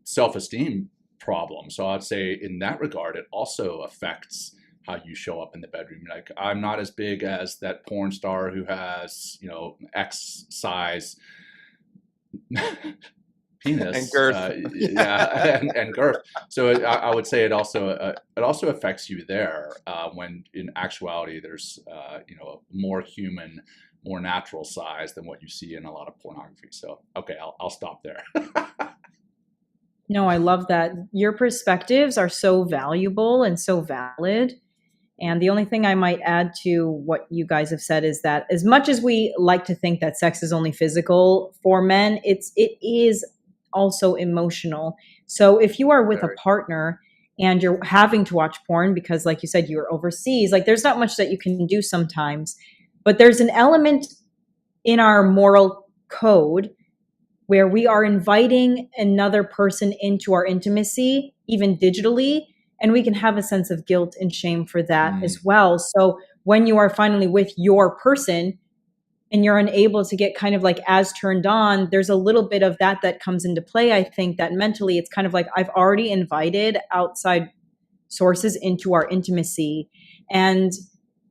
self-esteem problem. So I'd say in that regard, it also affects how you show up in the bedroom. Like, I'm not as big as that porn star who has, X size penis And girth. and girth. So I would say it also affects you there, when in actuality there's a more human, more natural size than what you see in a lot of pornography. So okay, I'll stop there. No, I love that. Your perspectives are so valuable and so valid. And the only thing I might add to what you guys have said is that as much as we like to think that sex is only physical for men, it is also emotional. So if you are with a partner and you're having to watch porn because, like you said, you're overseas, like there's not much that you can do sometimes, but there's an element in our moral code where we are inviting another person into our intimacy, even digitally, and we can have a sense of guilt and shame for that as well. So when you are finally with your person and you're unable to get kind of like as turned on, there's a little bit of that comes into play. I think that mentally it's kind of like I've already invited outside sources into our intimacy. And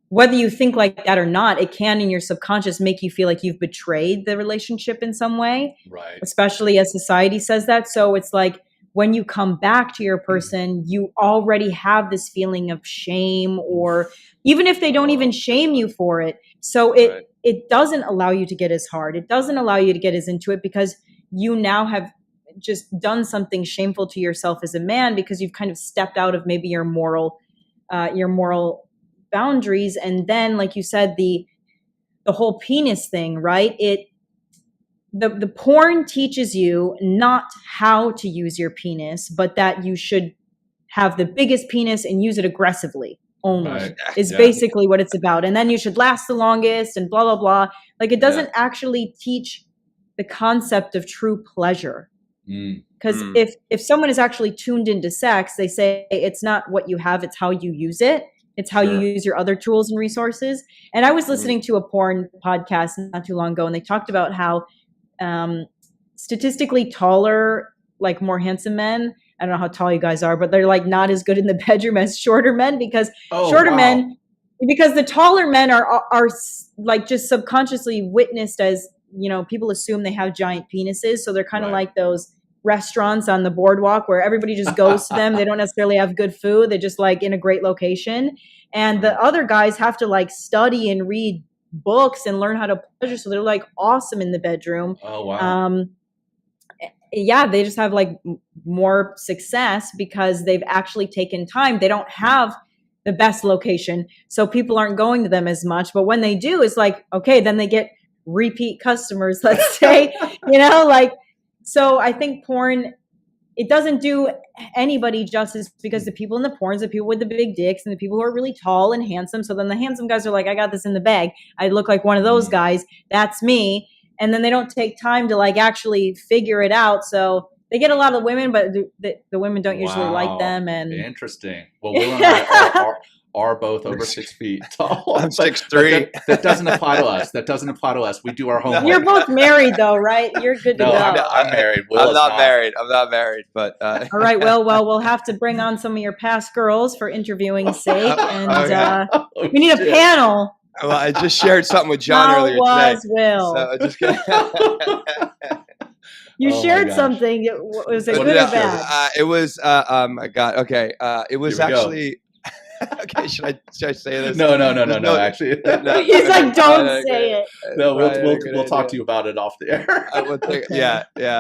whether you think like that or not, it can in your subconscious make you feel like you've betrayed the relationship in some way, right? Especially as society says that. So it's like when you come back to your person, you already have this feeling of shame, or even if they don't even shame you for it. So it doesn't allow you to get as hard. It doesn't allow you to get as into it because you now have just done something shameful to yourself as a man because you've kind of stepped out of maybe your moral boundaries. And then, like you said, the whole penis thing, right? The porn teaches you not how to use your penis, but that you should have the biggest penis and use it aggressively only is basically what it's about. And then you should last the longest and blah, blah, blah. Like it doesn't actually teach the concept of true pleasure. Because if someone is actually tuned into sex, they say it's not what you have, it's how you use it. It's how you use your other tools and resources. And I was listening to a porn podcast not too long ago, and they talked about how statistically taller, like more handsome men, I don't know how tall you guys are, but they're like not as good in the bedroom as shorter men because men, because the taller men are like just subconsciously witnessed as, people assume they have giant penises. So they're kind of like those restaurants on the boardwalk where everybody just goes to them. They don't necessarily have good food. They're just like in a great location. And the other guys have to like study and read books and learn how to pleasure. So they're like awesome in the bedroom. Oh, wow. They just have like more success because they've actually taken time. They don't have the best location, so people aren't going to them as much. But when they do, it's like, okay, then they get repeat customers, let's say, so I think porn, it doesn't do anybody justice because the people in the porns, the people with the big dicks and the people who are really tall and handsome. So then the handsome guys are like, I got this in the bag. I look like one of those guys. That's me. And then they don't take time to like actually figure it out. So they get a lot of women, but the women don't usually like them. And interesting. Well, Will and I are both over 6 feet tall. I'm 6'3". That doesn't apply to us. We do our homework. You're both married though, right? You're good to go. I'm married. I'm not married, but all right. Well, we'll have to bring on some of your past girls for interviewing's sake, and we need a panel. Well, I just shared something with John earlier today. Will? So just You shared something. Was it good or bad? It was. I got okay. It was actually. Okay, should I say this? No. Actually, no. He's like, don't say it. No, we'll talk to you about it off the air. Yeah.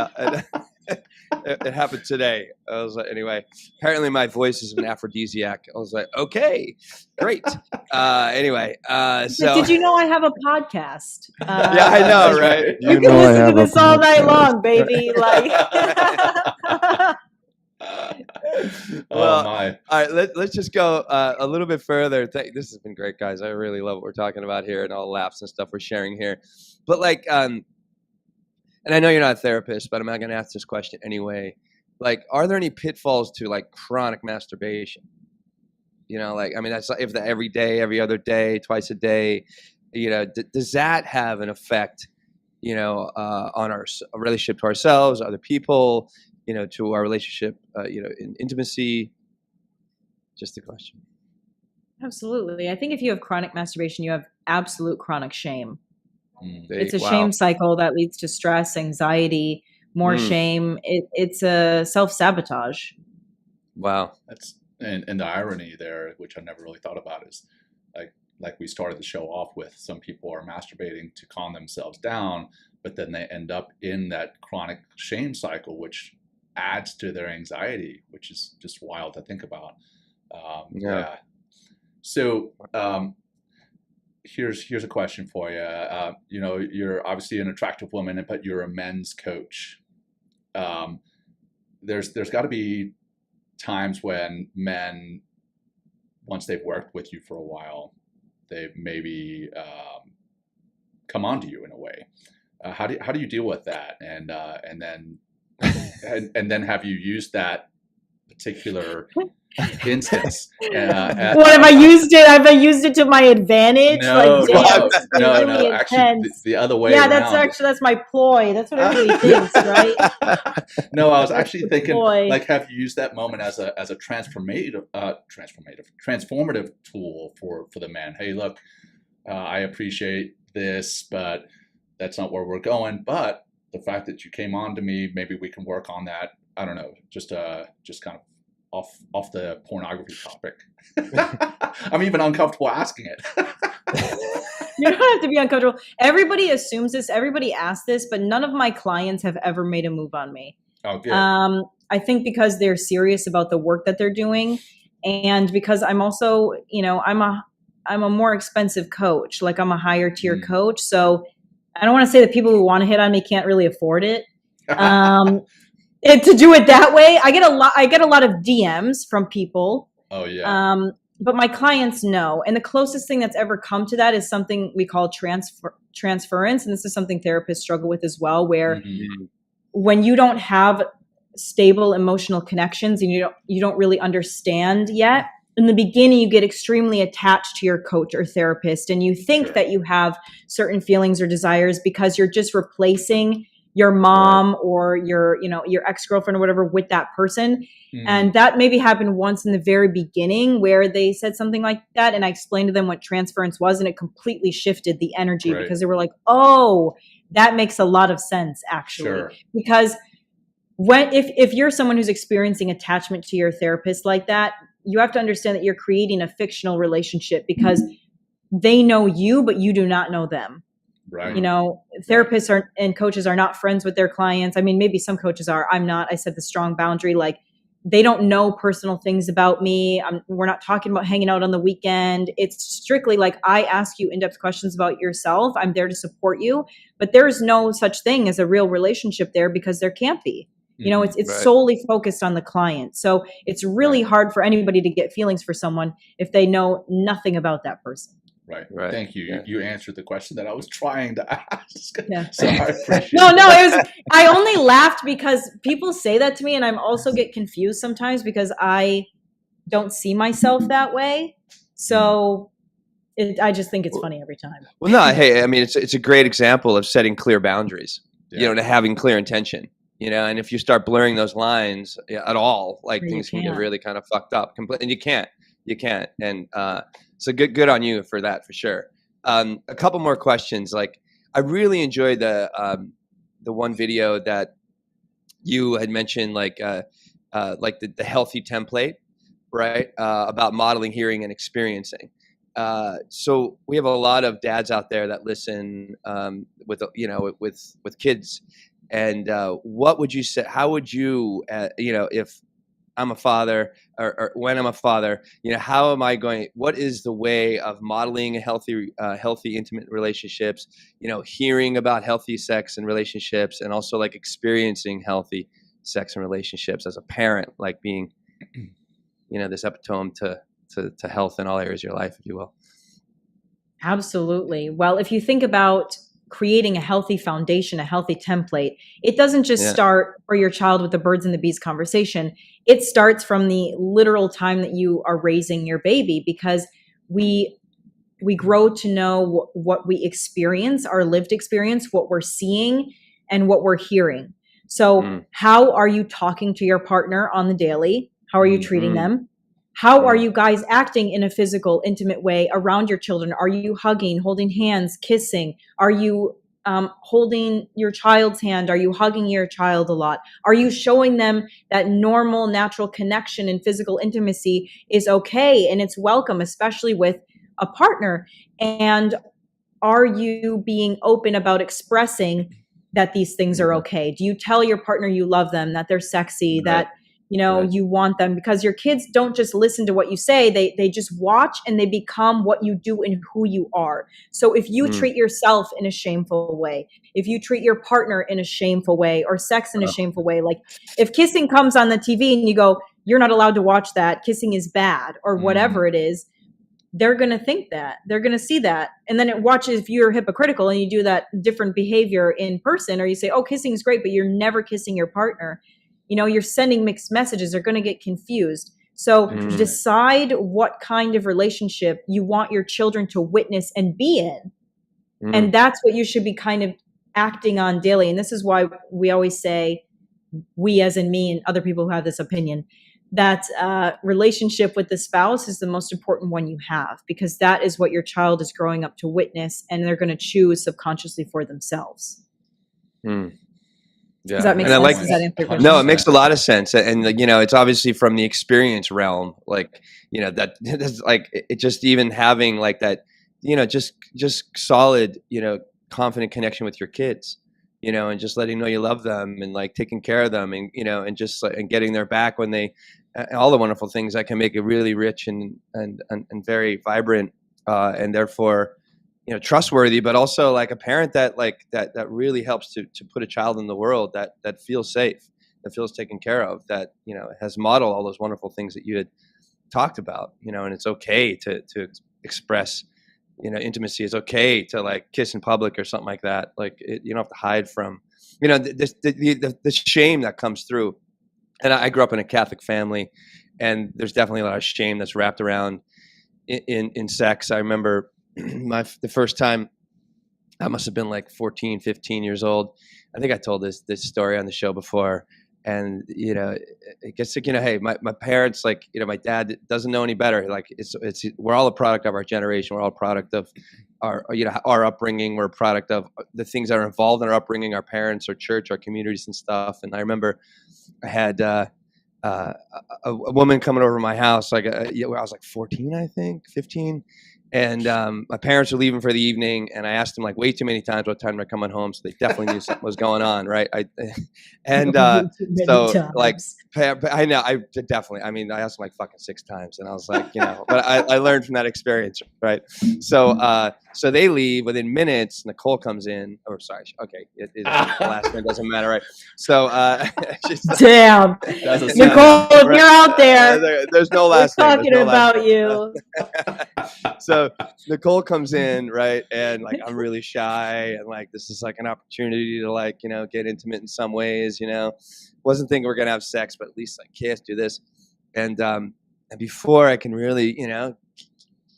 It happened today. I was like, anyway. Apparently, my voice is an aphrodisiac. I was like, okay, great. Anyway, so did you know I have a podcast? Yeah, I know, right? You can listen to this all night long, baby. Like. Well, all right. Let's just go a little bit further. This has been great, guys. I really love what we're talking about here and all the laughs and stuff we're sharing here. But like, and I know you're not a therapist, but I'm not going to ask this question anyway. Like, are there any pitfalls to like chronic masturbation? Like, I mean, that's if every day, every other day, twice a day. does that have an effect, on our relationship to ourselves, other people, to our relationship, in intimacy? Just a question. Absolutely. I think if you have chronic masturbation, you have absolute chronic shame. It's a Wow. shame cycle that leads to stress, anxiety, more shame. It's a self-sabotage. Wow. That's and the irony there, which I never really thought about, is like we started the show off with, some people are masturbating to calm themselves down, but then they end up in that chronic shame cycle, which adds to their anxiety, which is just wild to think about. Yeah. So here's a question for you. You're obviously an attractive woman, but you're a men's coach. There's got to be times when men, once they've worked with you for a while, they maybe come onto you in a way. How do you deal with that? And then have you used that particular instance? What have I used it? Have I used it to my advantage? No, really actually, the other way around. That's my ploy. That's what everybody thinks, right? No, I was actually thinking, like, have you used that moment as a transformative tool for the man? Hey, look, I appreciate this, but that's not where we're going. But the fact that you came on to me, maybe we can work on that. I don't know, just kind of off the pornography topic. I'm even uncomfortable asking it. You don't have to be uncomfortable. Everybody assumes this. Everybody asks this, but none of my clients have ever made a move on me. Oh, good. I think because they're serious about the work that they're doing, and because I'm also, I'm a more expensive coach. Like, I'm a higher tier coach, so I don't want to say that people who want to hit on me can't really afford it. To do it that way, I get a lot of DMs from people. Oh yeah. But my clients know, and the closest thing that's ever come to that is something we call transference, and this is something therapists struggle with as well, where when you don't have stable emotional connections and you don't really understand yet, in the beginning you get extremely attached to your coach or therapist, and you think that you have certain feelings or desires because you're just replacing your mom or your ex-girlfriend or whatever with that person. And that maybe happened once in the very beginning where they said something like that. And I explained to them what transference was, and it completely shifted the energy because they were like, oh, that makes a lot of sense actually. Because if you're someone who's experiencing attachment to your therapist like that, you have to understand that you're creating a fictional relationship because they know you, but you do not know them. Right. Therapists and coaches are not friends with their clients. I mean, maybe some coaches are. I'm not. I set the strong boundary. Like, they don't know personal things about me. We're not talking about hanging out on the weekend. It's strictly like, I ask you in-depth questions about yourself. I'm there to support you, but there is no such thing as a real relationship there because there can't be. It's solely focused on the client. So it's really hard for anybody to get feelings for someone if they know nothing about that person. Right. Thank you. Yeah. You answered the question that I was trying to ask. Yeah. So I appreciate I only laughed because people say that to me, and I also get confused sometimes because I don't see myself that way. So I just think it's funny every time. Well, no, hey, I mean, it's a great example of setting clear boundaries, to having clear intention, and if you start blurring those lines at all, like things can get really kind of fucked up. And you can't. And, so good on you for that, for sure. A couple more questions. Like, I really enjoyed the one video that you had mentioned, like the healthy template, right? About modeling, hearing, and experiencing. So we have a lot of dads out there that listen with kids. And what would you say? How would you, if I'm a father, or when I'm a father, how am I going? What is the way of modeling healthy, intimate relationships? Hearing about healthy sex and relationships, and also like experiencing healthy sex and relationships as a parent, like being, this epitome to health in all areas of your life, if you will. Absolutely. Well, if you think about creating a healthy foundation, a healthy template, it doesn't just start for your child with the birds and the bees conversation. It starts from the literal time that you are raising your baby, because we we grow to know what we experience, our lived experience, what we're seeing and what we're hearing. So how are you talking to your partner on the daily? How are you treating them? How are you guys acting in a physical, intimate way around your children? Are you hugging, holding hands, kissing? Are you holding your child's hand? Are you hugging your child a lot? Are you showing them that normal, natural connection and physical intimacy is okay and it's welcome, especially with a partner? And are you being open about expressing that these things are okay? Do you tell your partner you love them, that they're sexy, that you want them? Because your kids don't just listen to what you say, they just watch and they become what you do and who you are. So if you treat yourself in a shameful way, if you treat your partner in a shameful way, or sex in a shameful way, like if kissing comes on the TV and you go, you're not allowed to watch that, kissing is bad, or whatever it is, they're going to think that, they're going to see that. And then it watches, if you're hypocritical and you do that different behavior in person, or you say, oh, kissing is great, but you're never kissing your partner, you're sending mixed messages. They're going to get confused. So decide what kind of relationship you want your children to witness and be in. And that's what you should be kind of acting on daily. And this is why we always say, we as in me and other people who have this opinion, that relationship with the spouse is the most important one you have, because that is what your child is growing up to witness, and they're going to choose subconsciously for themselves. Yeah. Does that make sense? Does that answer your question? No, it makes a lot of sense. And it's obviously from the experience realm, that's like it just even having like that, just solid, confident connection with your kids, and just letting them know you love them and like taking care of them, and, and just and getting their back when they, all the wonderful things that can make it really rich and very vibrant, and therefore, trustworthy, but also like a parent that really helps to put a child in the world that feels safe, that feels taken care of, that, has modeled all those wonderful things that you had talked about, and it's okay to express, intimacy. Is okay to like kiss in public or something like that. Like you don't have to hide from, the shame that comes through. And I grew up in a Catholic family, and there's definitely a lot of shame that's wrapped around in sex. I remember the first time, I must have been like 14, 15 years old. I think I told this story on the show before. And, it gets like, hey, my parents, like, my dad doesn't know any better. Like we're all a product of our generation. We're all a product of our upbringing. We're a product of the things that are involved in our upbringing, our parents, our church, our communities and stuff. And I remember I had a woman coming over to my house, like I was like 14, I think 15. And my parents were leaving for the evening, and I asked them like way too many times what time they're coming home, so they definitely knew something was going on, right? So like I know I definitely. I mean, I asked them like fucking 6 times, and I was like, but I learned from that experience, right? So they leave within minutes. Nicole comes in, or sorry, okay, the last name doesn't matter, right? So damn, Nicole, if you're out there, there's no last name. We're talking about you. So Nicole comes in, right, and like I'm really shy, and like this is like an opportunity to like get intimate in some ways. Wasn't thinking we're gonna have sex, but at least like kiss, do this, and before I can really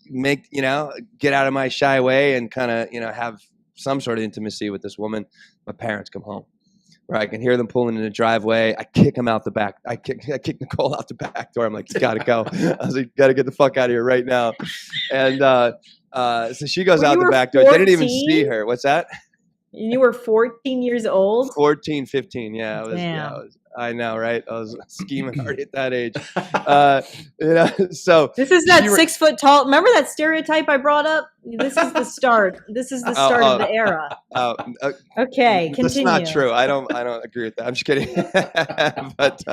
make get out of my shy way and kind of have some sort of intimacy with this woman, my parents come home. Right, I can hear them pulling in the driveway. I kick them out the back. I kick Nicole out the back door. I'm like, you gotta go. I was like, gotta get the fuck out of here right now. And so she goes out the back door. 14? They didn't even see her. What's that? You were 14 years old? 14, 15. Yeah, I know, right? I was scheming hard at that age. So this is that 6 foot tall. Remember that stereotype I brought up? This is the start. This is the start of the era. Okay, continue. That's not true. I don't agree with that. I'm just kidding. But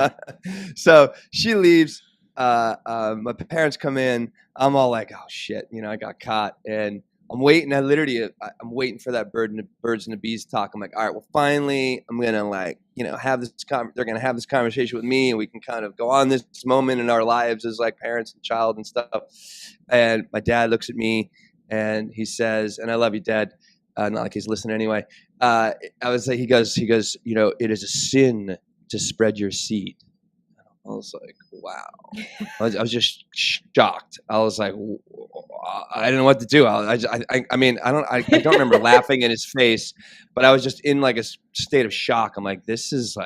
so she leaves. My parents come in. I'm all like, oh shit, I got caught, and I'm waiting. I'm waiting for that birds and the bees talk. I'm like, all right, well, finally, I'm gonna like, have this. They're gonna have this conversation with me, and we can kind of go on this moment in our lives as like parents and child and stuff. And my dad looks at me, and he says, "And I love you, Dad." Not like he's listening anyway. He goes, it is a sin to spread your seed. I was like, wow. I was just shocked. I was like, I didn't know what to do. I mean, I don't remember laughing in his face, but I was just in like a state of shock. I'm like, this is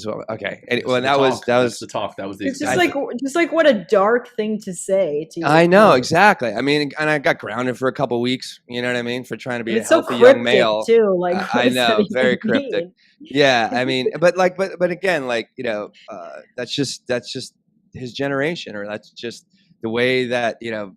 what, okay. And well, that was the talk. That was the It's excitement. just like what a dark thing to say to you. I know, exactly. I mean, and I got grounded for a couple weeks, you know what I mean, for trying to be a It's so healthy young cryptic male. too. Like, what I does that know, very even cryptic. mean? Yeah, I mean, but again, like, you know, that's just his generation, or that's just the way that, you know,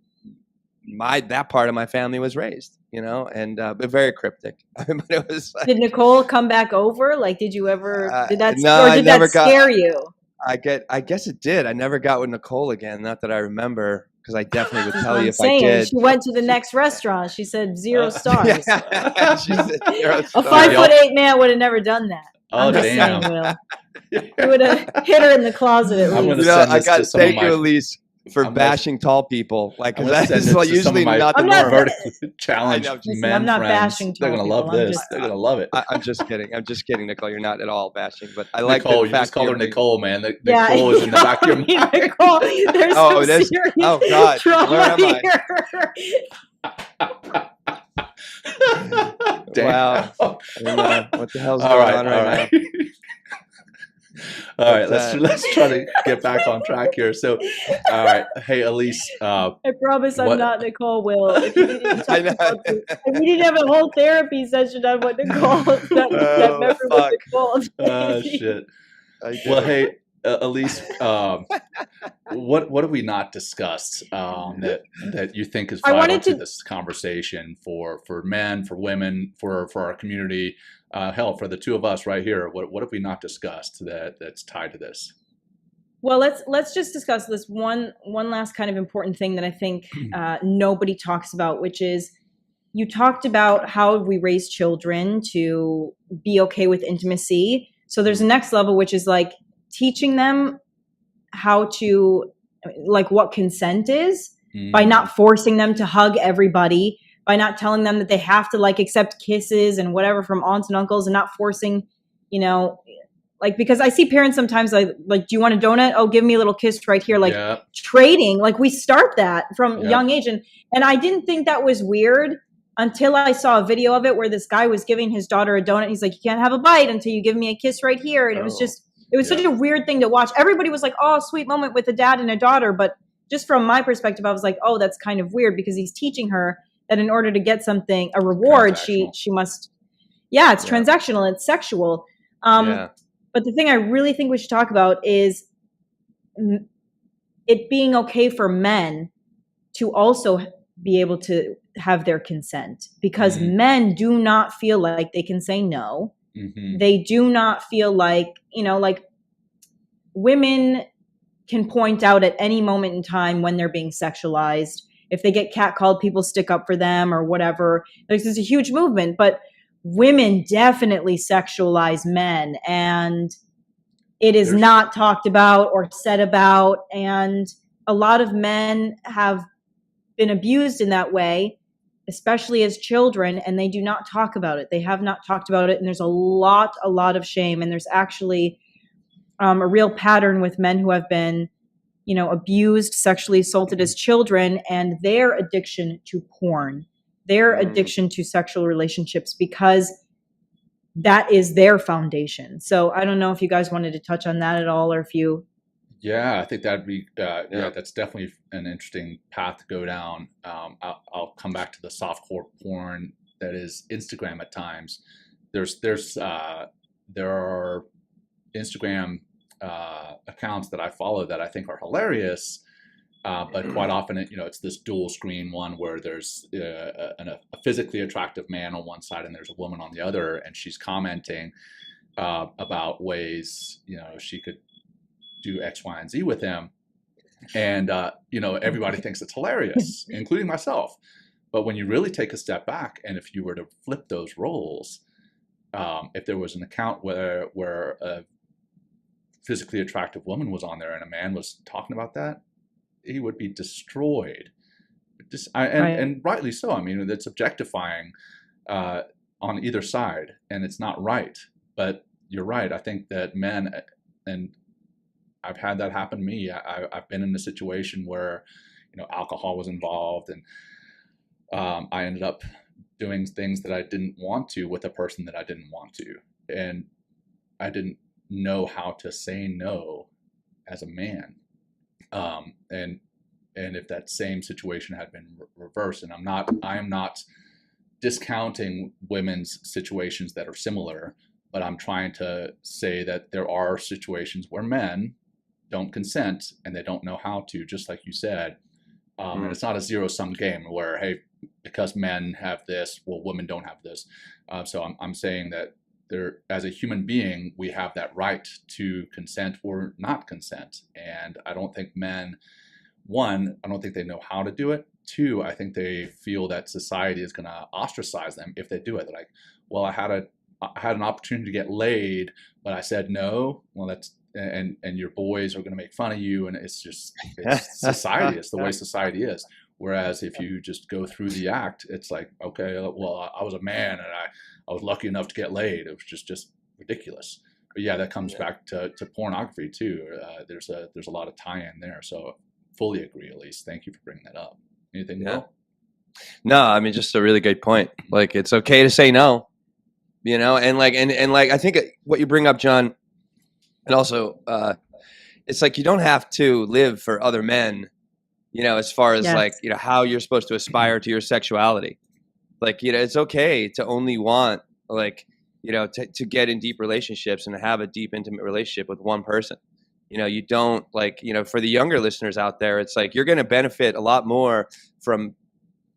that part of my family was raised, you know, and but very cryptic. But it was like, Did Nicole come back over? Like, did you ever? no, I did never that scare you? I guess it did. I never got with Nicole again. Not that I remember, because I definitely would That's tell what you I'm if I saying. did. She went to the next restaurant. She said 0 stars. Yeah, she said 0 A stars. 5'8" man would have never done that. Oh, I'm just damn. saying, Will. He would have hit her in the closet at I'm least. gonna You know, send I this got to some of thank you, my. Elise, for I'm gonna- bashing tall people. Like, I'm because gonna that send is it like to some of usually my not the I'm not norm. vertically challenged I'm just- men I'm not friends. bashing They're tall gonna love people. I'm this. just- They're gonna love it. I'm just kidding. I'm just kidding, Nicole. You're not at all bashing, but I like Nicole, the you fact just call that her you're- Nicole, man. Yeah, Nicole is in the back of your mind. Nicole, there's Oh, some there's- serious oh, God. trauma Where am I? Damn. Wow. I don't know what the hell's All going right, on all right right. All right, But, let's try to get back on track here. So, all right, hey Elise, I promise What- I'm not Nicole, Will. If you didn't talk I know. about this, we need to have a whole therapy session on what Nicole, that Oh, memory fuck. with Nicole. oh shit. I do. Well, hey, Elise, what have we not discussed that you think is I vital wanted to to- this conversation for men, for women, for our community? Hell, for the two of us right here, what have we not discussed that's tied to this? Well, let's just discuss this one last kind of important thing that I think nobody talks about, which is, you talked about how we raise children to be okay with intimacy. So there's a next level, which is like teaching them how to, like, what consent is, by not forcing them to hug everybody, by not telling them that they have to like accept kisses and whatever from aunts and uncles, and not forcing, you know, like, because I see parents sometimes like, do you want a donut? Oh, give me a little kiss right here. Like, Yeah. trading, like we start that from Yeah. young age. And I didn't think that was weird until I saw a video of it where this guy was giving his daughter a donut. He's like, you can't have a bite until you give me a kiss right here. And it was such a weird thing to watch. Everybody was like, oh, sweet moment with a dad and a daughter. But just from my perspective, I was like, oh, that's kind of weird, because he's teaching her that in order to get something, a reward, she must, it's transactional, it's sexual. Yeah. But the thing I really think we should talk about is it being okay for men to also be able to have their consent, because men do not feel like they can say no. They do not feel like, you know, like women can point out at any moment in time when they're being sexualized. If they get catcalled, people stick up for them or whatever. There's a huge movement, but women definitely sexualize men, and it is not talked about or said about. And a lot of men have been abused in that way, especially as children, and they do not talk about it. They have not talked about it. And there's a lot of shame. And there's actually a real pattern with men who have been, you know, abused, sexually assaulted as children, and their addiction to porn, their addiction to sexual relationships, because that is their foundation. So I don't know if you guys wanted to touch on that at all, or if you. Yeah, I think that'd be that's definitely an interesting path to go down. I'll come back to the softcore porn that is Instagram at times. There are Instagram accounts that I follow that I think are hilarious, but quite often it's this dual screen one where there's a physically attractive man on one side and there's a woman on the other, and she's commenting about ways she could do X, Y, and Z with him, and everybody thinks it's hilarious, including myself. But when you really take a step back, and if you were to flip those roles, if there was an account where a physically attractive woman was on there and a man was talking about that, he would be destroyed. And rightly so. I mean, it's objectifying on either side, and it's not right. But you're right. I think that men, and I've had that happen to me. I've been in a situation where, alcohol was involved, and I ended up doing things that I didn't want to with a person that I didn't want to. And I didn't know how to say no as a man. And if that same situation had been reversed, and I am not discounting women's situations that are similar, but I'm trying to say that there are situations where men don't consent and they don't know how to, just like you said. And it's not a zero-sum game where, hey, because men have this, well, women don't have this. So I'm saying that there, as a human being, we have that right to consent or not consent. And I don't think men, one, I don't think they know how to do it. Two, I think they feel that society is going to ostracize them if they do it. They're like, well, I had an opportunity to get laid, but I said no. Well, that's, and your boys are going to make fun of you. And it's society. It's the way society is. Whereas if you just go through the act, it's like, okay, well, I was a man and I was lucky enough to get laid. It was just ridiculous. But yeah, that comes back to pornography too. There's a lot of tie-in there. So fully agree, Elise. Thank you for bringing that up. Anything more? No, I mean, just a really good point. Like, it's okay to say no, and I think what you bring up, John, and also, it's like, you don't have to live for other men, as far as how you're supposed to aspire to your sexuality. Like, it's okay to only want, to get in deep relationships and have a deep, intimate relationship with one person. You don't for the younger listeners out there, it's like, you're going to benefit a lot more from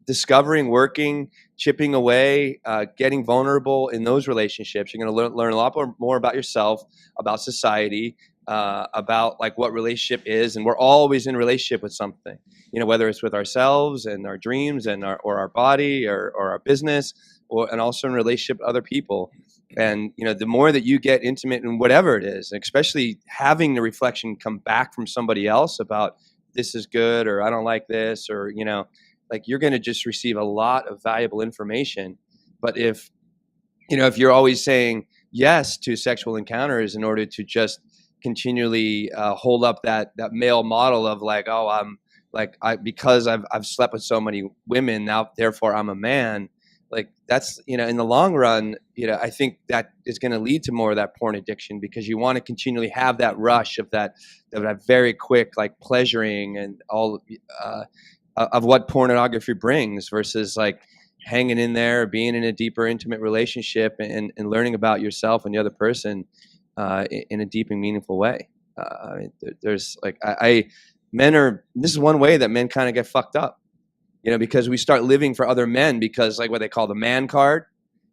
discovering, working, chipping away, getting vulnerable in those relationships. You're going to learn a lot more about yourself, about society, about what relationship is. And we're always in relationship with something, whether it's with ourselves and our dreams and our body or our business, and also in relationship with other people. And, the more that you get intimate in whatever it is, especially having the reflection come back from somebody else about this is good, or I don't like this, or, you're going to just receive a lot of valuable information. But if you're always saying yes to sexual encounters in order to just continually hold up that male model of because I've slept with so many women now, therefore I'm a man. That's, in the long run, I think that is going to lead to more of that porn addiction, because you want to continually have that rush of that very quick, pleasuring and all of what pornography brings, versus hanging in there, being in a deeper, intimate relationship and learning about yourself and the other person in a deep and meaningful way. There's this is one way that men kind of get fucked up. Because we start living for other men, because what they call the man card,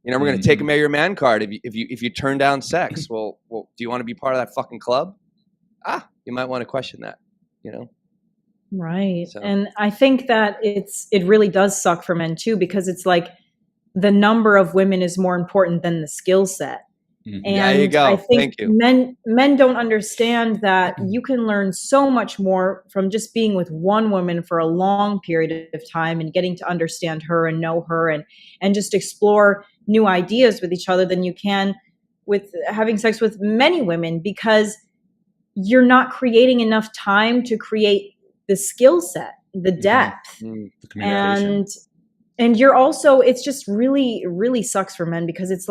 we're going to take away your man card if you turn down sex. Well, do you want to be part of that fucking club? You might want to question that, Right. So. And I think that it really does suck for men too, because it's the number of women is more important than the skill set. And there you go. I think Thank you. Men don't understand that you can learn so much more from just being with one woman for a long period of time and getting to understand her and know her and just explore new ideas with each other than you can with having sex with many women, because you're not creating enough time to create the skill set, the depth, the communication. And you're also, it's just really, really sucks for men, because it's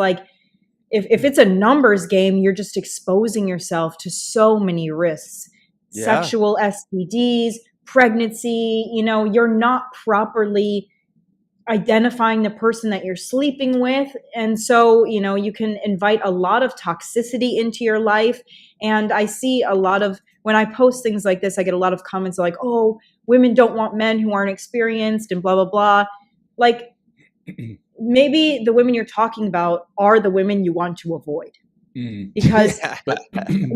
if it's a numbers game, you're just exposing yourself to so many risks, sexual STDs, pregnancy, you're not properly identifying the person that you're sleeping with. And so, you can invite a lot of toxicity into your life. And I see when I post things like this, I get a lot of comments like, oh, women don't want men who aren't experienced and blah, blah, blah. Maybe the women you're talking about are the women you want to avoid, because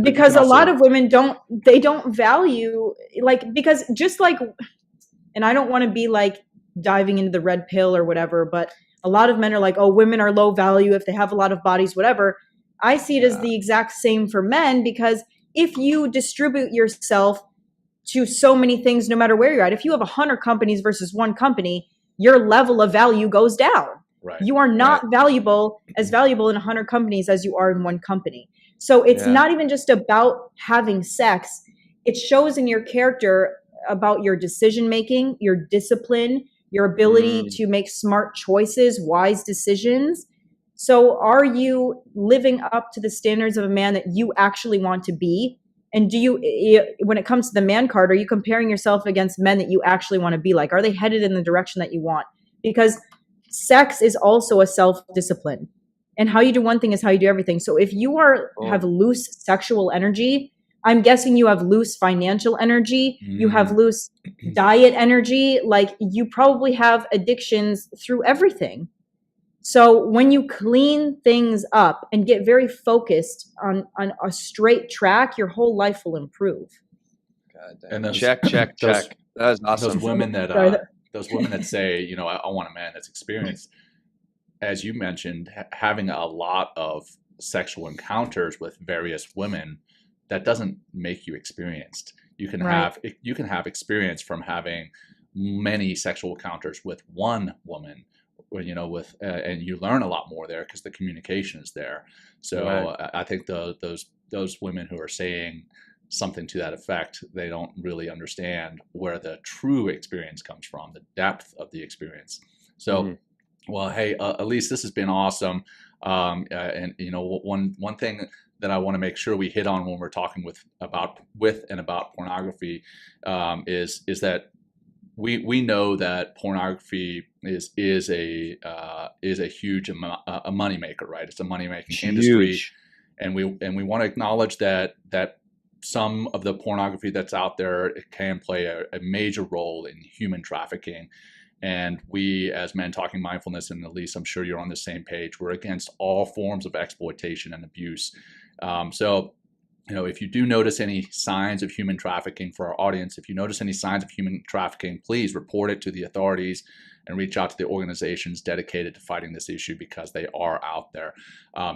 because a lot of women don't value because just and I don't want to be diving into the red pill or whatever, but a lot of men are oh, women are low value if they have a lot of bodies, whatever. I see it as the exact same for men, because if you distribute yourself to so many things, no matter where you're at, if you have 100 companies versus one company, your level of value goes down. Right. You are not valuable in 100 companies as you are in one company. So it's not even just about having sex. it shows in your character about your decision making, your discipline, your ability to make smart choices, wise decisions. So are you living up to the standards of a man that you actually want to be? And do you, when it comes to the man card, are you comparing yourself against men that you actually want to be like? Are they headed in the direction that you want? Because sex is also a self-discipline. And how you do one thing is how you do everything. So if you have loose sexual energy, I'm guessing you have loose financial energy, you have loose diet energy, like you probably have addictions through everything. So when you clean things up and get very focused on a straight track, your whole life will improve. God damn. And check. That was awesome. Those women that say, you know, I want a man that's experienced, as you mentioned, having a lot of sexual encounters with various women, that doesn't make you experienced. You can have experience from having many sexual encounters with one woman, or, you know, and you learn a lot more there because the communication is there. So I think those women who are saying something to that effect, they don't really understand where the true experience comes from, the depth of the experience. So, well, hey, Elise, this has been awesome. And you know, one thing that I want to make sure we hit on when we're talking about pornography is that we know that pornography is a huge a moneymaker, right? It's a money-making industry, and we want to acknowledge that some of the pornography that's out there, it can play a major role in human trafficking. And we, as Men Talking Mindfulness, and Elise, I'm sure you're on the same page, we're against all forms of exploitation and abuse. So, you know, if you do notice any signs of human trafficking, for our audience, if you notice any signs of human trafficking, please report it to the authorities and reach out to the organizations dedicated to fighting this issue, because they are out there.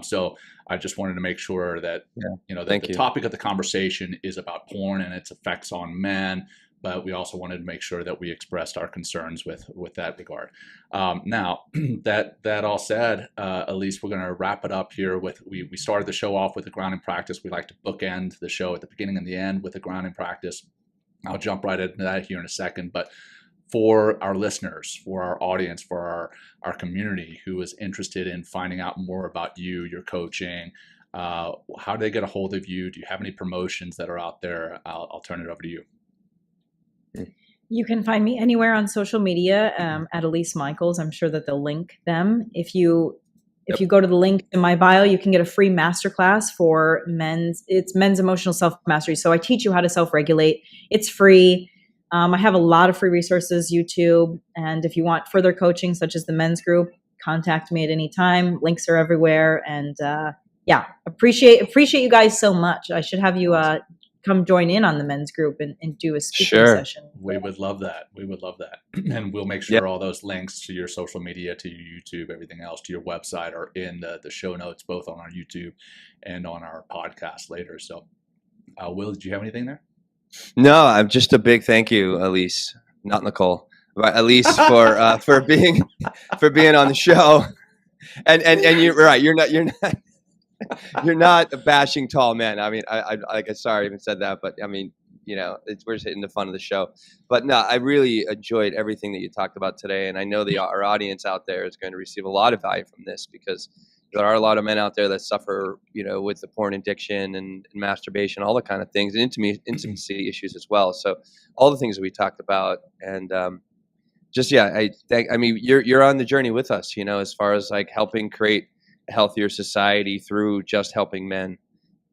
So I just wanted to make sure that, you know, that the topic of the conversation is about porn and its effects on men, but we also wanted to make sure that we expressed our concerns with that regard. Now, that all said, Elise, we're going to wrap it up here with, we started the show off with a grounding practice. We like to bookend the show at the beginning and the end with a grounding practice. I'll jump right into that here in a second. But for our listeners, for our audience, for our community who is interested in finding out more about you, your coaching, how do they get a hold of you? Do you have any promotions that are out there? I'll turn it over to you. You can find me anywhere on social media at Elise Michaels. I'm sure that they'll link them. If you go to the link in my bio, you can get a free masterclass for men's emotional self-mastery. So I teach you how to self-regulate. It's free. I have a lot of free resources, YouTube. And if you want further coaching, such as the men's group, contact me at any time. Links are everywhere. And appreciate you guys so much. I should have you come join in on the men's group and do a speaking session. We would love that. And we'll make sure all those links to your social media, to your YouTube, everything else, to your website are in the show notes, both on our YouTube and on our podcast later. So, Will, did you have anything there? No, I'm just a big thank you, Elise, not Nicole, but Elise for being on the show. And you're right. You're not bashing tall men. I mean, sorry I even said that, but I mean, you know, we're just hitting the fun of the show. But no, I really enjoyed everything that you talked about today, and I know our audience out there is going to receive a lot of value from this, because there are a lot of men out there that suffer, you know, with the porn addiction and masturbation, all the kind of things, and intimacy issues as well. So all the things that we talked about, and I mean, you're on the journey with us, you know, as far as like helping create a healthier society through just helping men.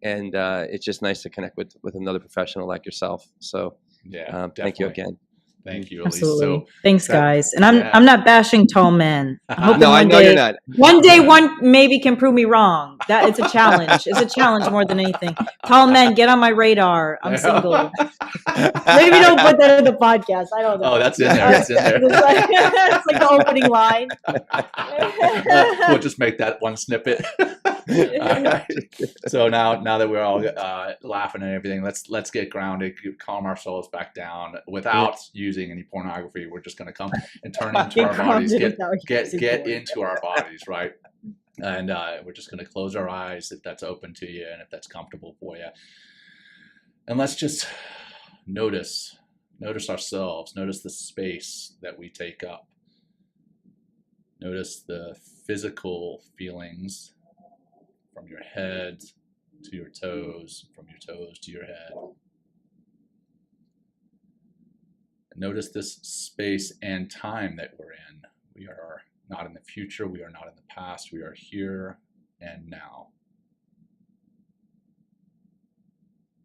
And it's just nice to connect with another professional like yourself. So thank you again. Thank you, Elise. Absolutely. So thanks, guys. And I'm not bashing tall men. No, I know you're not. One day, one maybe can prove me wrong. That it's a challenge. It's a challenge more than anything. Tall men, get on my radar. I'm single. Maybe don't put that in the podcast. I don't know. Oh, that's in there. It's in there. It's like the opening line. We'll just make that one snippet. So now that we're all laughing and everything, let's get grounded, calm ourselves back down without using any pornography. We're just going to come and turn into our bodies, get into our bodies, right? And we're just going to close our eyes if that's open to you and if that's comfortable for you. And let's just notice ourselves, notice the space that we take up. Notice the physical feelings from your head to your toes, from your toes to your head. Notice this space and time that we're in. We are not in the future, we are not in the past, we are here and now.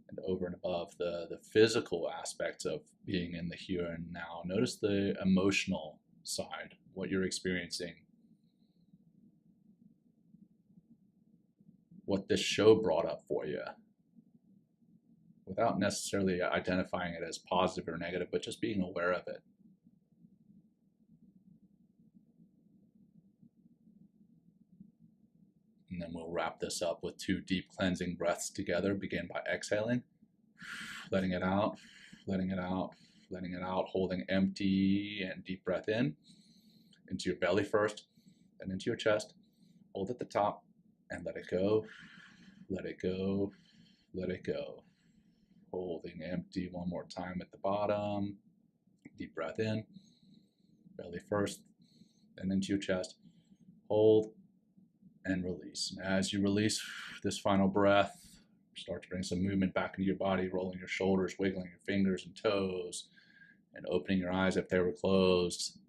And over and above the physical aspects of being in the here and now, notice the emotional side, what you're experiencing, what this show brought up for you, without necessarily identifying it as positive or negative, but just being aware of it. And then we'll wrap this up with 2 deep cleansing breaths together. Begin by exhaling, letting it out, letting it out, letting it out, holding empty and deep breath in, into your belly first, then into your chest. Hold at the top and let it go, let it go, let it go. Holding empty one more time at the bottom. Deep breath in, belly first, then into your chest. Hold and release. And as you release this final breath, start to bring some movement back into your body, rolling your shoulders, wiggling your fingers and toes, and opening your eyes if they were closed.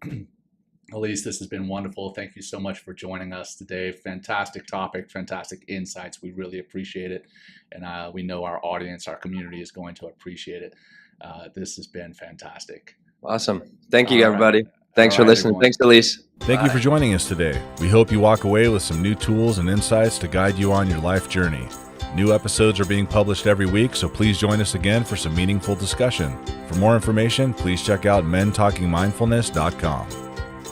Elise, this has been wonderful. Thank you so much for joining us today. Fantastic topic, fantastic insights. We really appreciate it. And we know our audience, our community is going to appreciate it. This has been fantastic. Awesome. Thank you, everybody. Thanks for listening. Everyone. Thanks, Elise. Thank you for joining us today. We hope you walk away with some new tools and insights to guide you on your life journey. New episodes are being published every week, so please join us again for some meaningful discussion. For more information, please check out mentalkingmindfulness.com.